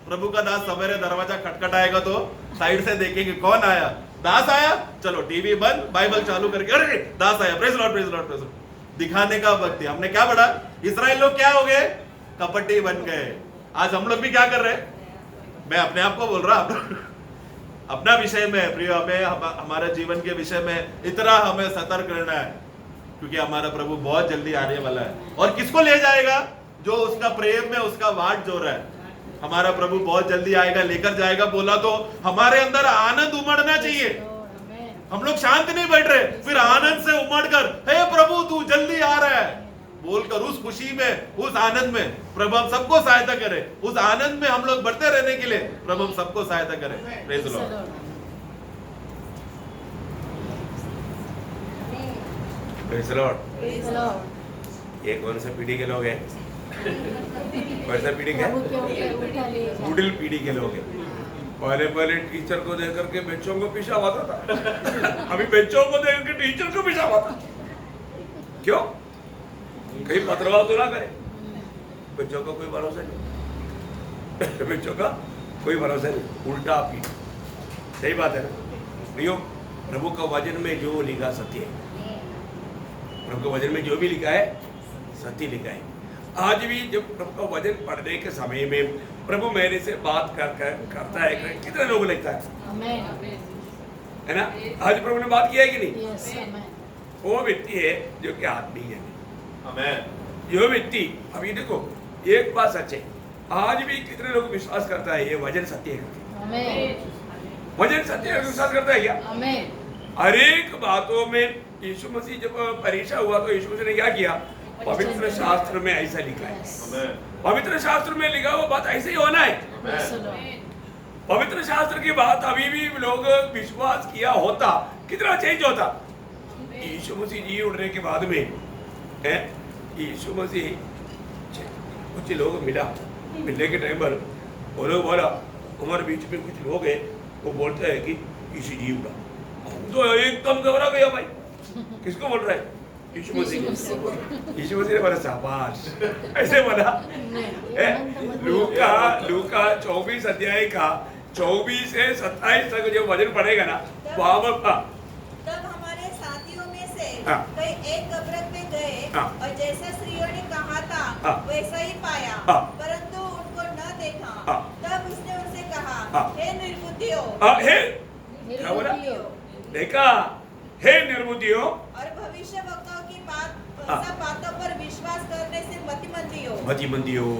प्रभु का दास सवेरे दरवाजा खटखटाएगा तो साइड से देखेंगे कौन आया, दास आया, चलो टीवी बंद, बाइबल चालू करके, अरे दास आया, praise Lord praise Lord praise Lord. दिखाने का वक्त है। हमने क्या पढ़ा? इस्राएल लोग क्या हो गए? कपटी बन गए। आज हम लोग भी क्या कर रहे हैं? मैं अपने आप को बोल रहा, अपना विषय में प्रिय, हमें हमारे जीवन के विषय में इतना हमें सतर्क रहना है क्योंकि हमारा प्रभु बहुत जल्दी आने वाला है। और किसको ले जाएगा? जो उसका प्रेम में उसका वाट जो रहा है। हमारा प्रभु बहुत जल्दी आएगा, लेकर जाएगा बोला तो हमारे अंदर आनंद उमड़ना चाहिए। हम लोग शांत नहीं बैठ रहे, फिर आनंद से उमड़कर, हे प्रभु तू जल्दी आ रहा है बोलकर, उस खुशी में, उस आनंद में प्रभु हम सबको सहायता करे। उस आनंद में हम लोग बढ़ते रहने के लिए प्रभु हम सबको सहायता करे। Praise the Lord. Praise the Lord. ये कौन सा पीढ़ी के लोग हैं? कौन सा पीढ़ी के? मिडिल पीढ़ी के लोग हैं। पहले टीचर को देख करके बच्चों को पीछा आता था, अभी बच्चों को देख करके टीचर को पीछा आता। क्यों? कहीं पथरवाह तो ना करे। बच्चों का कोई भरोसा नहीं, बच्चों का कोई भरोसा नहीं, उल्टा पीठ। सही बात है ना प्रियो? प्रभु का वचन में जो लिखा सत्य है, प्रभु के वचन में जो भी लिखा है सत्य लिखा है। आज भी जब प्रभु का वचन पढ़ने के समय में प्रभु मेरे से बात करता है, कितने लोग लिखता है ना? आज प्रभु ने बात किया है कि नहीं? वो व्यक्ति है जो कि आत्मीय है। जो व्यक्ति, अभी देखो एक बात सच है, आज भी कितने लोग विश्वास करता है ये वचन सत्य है? वचन सत्य है, विश्वास करता है क्या? हर एक बातों में यीशु मसीह जब परीक्षा हुआ तो यीशु मसीह ने क्या किया? पवित्र शास्त्र में ऐसा लिखा है, पवित्र शास्त्र में लिखा वो बात ऐसे ही होना है। पवित्र शास्त्र की बात अभी भी लोग विश्वास किया होता कितना चेंज होता। यीशु मसीह जी उठने के बाद में है, यीशु मसीह कुछ लोग मिलने के टाइम पर वो लोग बोला, हमारे बीच में कुछ लोग हैं वो बोलते हैं कि यीशु जी उठा, तो एकदम घबरा गया भाई, किसको बोल रहा है? यीशु मसीह। यीशु मसीह ने बोला शाबाश, ऐसे बोला। लूका 24 अध्याय का 24 से 27 तक जो वजन बढ़ेगा ना वहां पर तब हमारे साथियों में से हाँ। कई एक कब्र पे गए हाँ। और जैसा स्त्रियों ने कहा था हाँ। वैसा ही पाया, हाँ। परंतु उनको न देखा। हाँ। तब उसने उनसे कहा, हाँ। हे निर्बुद्धियों हे क्या बोला? देखा, हे निर्बुद्धियों और भविष्य वक्ताओं की हाँ। सब बातों पर विश्वास करने से मतिमंदियों, मतिमंदियों।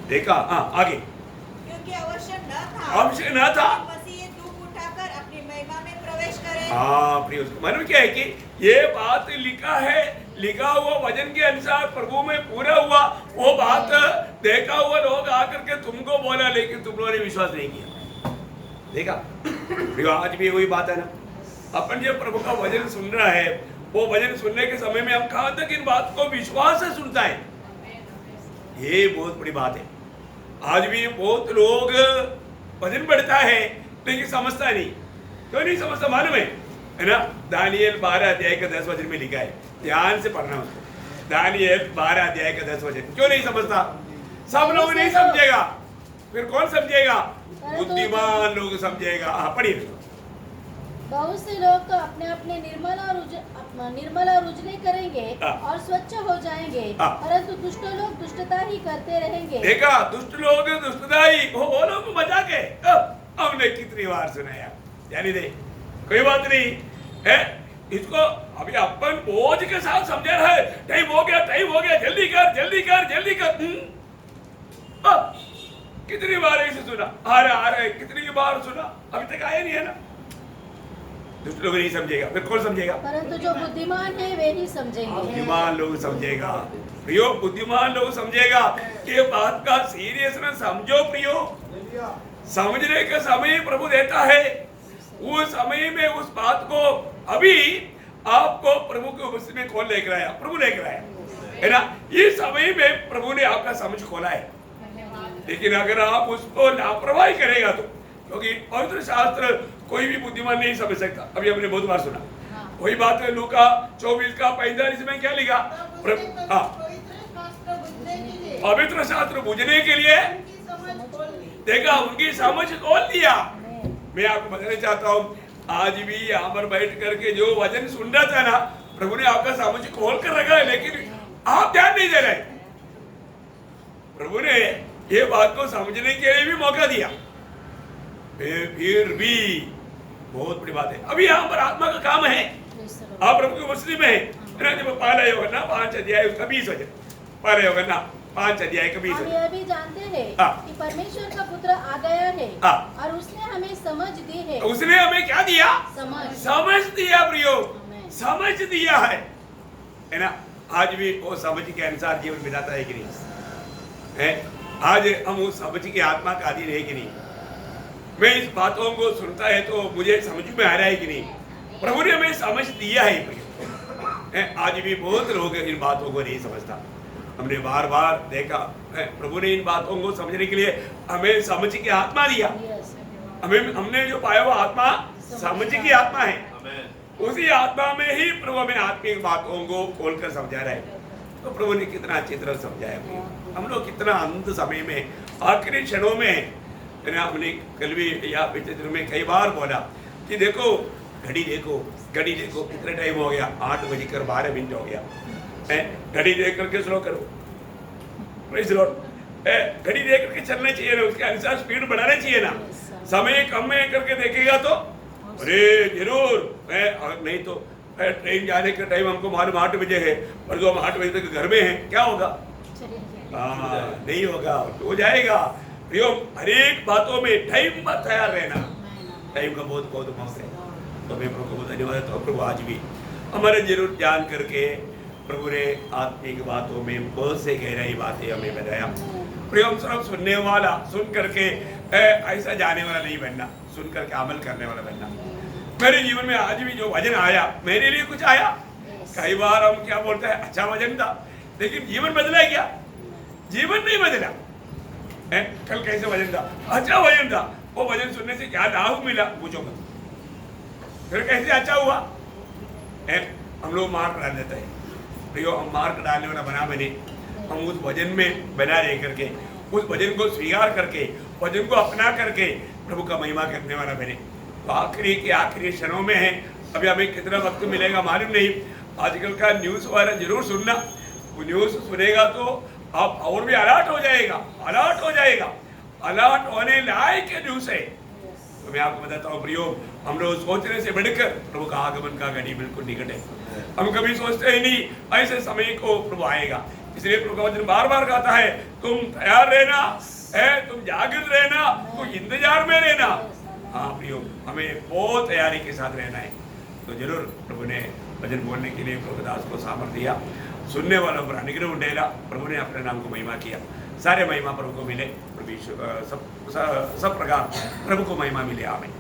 देखा, आगे क्योंकि अवश्य न था अवश्य न था कि मसीह ये दुख उठाकर अपनी महिमा में प्रवेश करे। प्रिय मालूम क्या है कि ये बात लिखा हुआ वजन के अनुसार प्रभु में पूरा हुआ। वो बात देखा हुआ लोग आकर के तुमको बोला, लेकिन तुम लोगों ने विश्वास नहीं किया। देखा प्रिय, आज भी वही बात है ना, अपन जब प्रभु का वचन सुन रहा है, वो वचन सुनने के समय में हम कहां तक इन बात को विश्वास से सुनता है, ये बहुत बड़ी बात है। आज भी बहुत लोग वचन पढ़ता है लेकिन समझता नहीं। क्यों नहीं समझता मालूम है ना? दानियल 12 अध्याय का 10 वचन में लिखा है, ध्यान से पढ़ना उसको। दानियल 12 अध्याय का 10 वचन। क्यों नहीं समझता? सब लोग नहीं समझेगा, फिर कौन समझेगा? बुद्धिमान लोग समझेगा। पढ़िए। बहुत से लोग तो अपने अपने निर्मल और उजले करेंगे और स्वच्छ हो जाएंगे, परंतु दुष्ट लोग दुष्टता ही करते रहेंगे। देखा, दुष्ट लोग दुष्टता ही, वो लोग मजाक है। हमने कितनी बार सुनाया, यानी दे कोई बात नहीं है। इसको अभी अपन बोझ के साथ समझा रहा है, टाइम हो गया, जल्दी कर। कितनी बार ऐसे सुना, आ रहा है, कितनी बार सुना, अभी तक आया नहीं है ना। दुष्ट लोग नहीं समझेगा, फिर कौन समझेगा? परंतु जो बुद्धिमान है वे ही समझेंगे। बुद्धिमान लोग समझेगा प्रियो, बुद्धिमान लोग समझेगा कि बात का सीरियसनेस समझो प्रियो। समझने का समय प्रभु देता है, उस समय में उस बात को अभी आपको प्रभु के उपस्थिति में कौन लेकर आया? प्रभु लेकर आया है ना। इस समय में प्रभु ने आपका समझ खोला है, लेकिन अगर आप उसको लापरवाही करेगा तो, क्योंकि पवित्र शास्त्र कोई भी बुद्धिमान नहीं समझ सकता। अभी हमने बहुत बार सुना वही बात है। लूका 24 का 45 में क्या लिखा? पवित्र शास्त्र बुझने के लिए देखा, उनकी समझ खोल दिया। मैं आपको बताना चाहता हूँ, आज भी यहाँ पर बैठ करके जो वचन सुन रहा था ना, प्रभु ने आपका समझ खोल कर रखा है, लेकिन आप ध्यान नहीं दे रहे। प्रभु ने ये बात को समझने के लिए भी मौका दिया, फिर भी बहुत बड़ी बात है। अभी यहाँ पर आत्मा का काम है, आप प्रभु की उपस्थिति में है। जब पहला यूहन्ना 5 अध्याय उसका 20 वचन, पहला यूहन्ना 5 अध्याय का 20 हम वचन। यह भी जानते हैं कि परमेश्वर का पुत्र आ गया है और उसने हमें समझ दी है। उसने हमें क्या दिया? समझ दिया प्रियो, समझ दिया है ना। आज भी वो समझ के अनुसार जीवन बिताता है कि नहीं है? आज हम उस समझ की आत्मा का अधीन है कि नहीं? मैं इस बातों को सुनता है तो मुझे समझ में आ रहा है कि नहीं? प्रभु ने हमें समझ दिया है। आज भी बहुत लोग इन बातों को नहीं समझता। हमने बार बार देखा, प्रभु ने इन बातों को समझने के लिए हमें समझ की आत्मा दिया। हमने जो पाया वो आत्मा समझ की आत्मा है। उसी आत्मा में ही प्रभु हमें आत्मिक बातों को खोलकर समझा रहा है। तो प्रभु ने कितना अच्छी तरह समझाया। हम लोग कितना अंत समय में, आखिरी क्षणों में, हमने कल भी या पिछले दिनों में कई बार बोला कि देखो घड़ी देखो, कितना टाइम हो गया, 8:12 हो गया। घड़ी देख करके स्लो करो, प्रेज़ लॉर्ड। घड़ी देख करके चलना चाहिए ना, उसके अनुसार स्पीड बढ़ाना चाहिए ना। समय कम में करके देखेगा तो अरे जरूर, नहीं तो ट्रेन जाने का टाइम हमको मालूम 8 बजे है, और जो हम 8 बजे तक घर में हैं, क्या होगा? नहीं होगा, हो जाएगा। हर एक बातों में टाइम पर तैयार रहना, टाइम का बहुत बहुत महत्व है। तो मैं प्रभु को धन्यवाद देता हूँ। प्रभु आज भी हमारे जरूर जान करके प्रभु ने आत्मिक बातों में बहुत से गहराई बातें हमें बताया। प्रियम सिर्फ सुनने वाला, सुन करके ऐसा जाने वाला नहीं बनना, सुन करके अमल करने वाला बनना। मेरे जीवन में आज भी जो वजन आया, मेरे लिए कुछ आया। कई बार हम क्या बोलते हैं, अच्छा वजन था, लेकिन जीवन बदला क्या? जीवन नहीं बदला। कल कैसे वजन था? अच्छा वजन था। वो वजन सुनने से क्या लाभ मिला? पूछो मत। फिर कैसे अच्छा हुआ? हम लोग मार्क डाल देते हैं। प्रियो, हम मार्क डालने वाला बना बने, हम उस वजन में बना रह करके, उस वजन को स्वीकार करके, वजन को अपना करके प्रभु का महिमा करने वाला बने। तो आखिरी के आखिरी क्षणों में है, अभी हमें कितना वक्त मिलेगा मालूम नहीं। आजकल का न्यूज़ वगैरह जरूर सुनना, वो न्यूज़ सुनेगा तो आप और भी अलर्ट हो जाएगा, अलर्ट हो जाएगा, अलर्ट होने लायक न्यूज़ है। तो मैं आपको बताता हूँ प्रियो, हम लोग सोचने से बढ़कर प्रभु का आगमन का घड़ी बिल्कुल निकट है। हम कभी सोचते ही नहीं ऐसे समय को प्रभु आएगा। इसलिए प्रभु का वचन बार बार कहता है, तुम तैयार रहना है, तुम जागृत रहना, तुम इंतजार में रहना। हाँ प्रियो, हमें बहुत तैयारी के साथ रहना है। तो जरूर प्रभु ने वचन बोलने के लिए प्रभु दास को सामर्थ दिया, सुनने वालों पर अनुग्रह उंडेला। प्रभु ने अपने नाम को महिमा किया, सारे महिमा प्रभु को मिले। प्रभु सब प्रकार प्रभु को महिमा मिले। आमीन।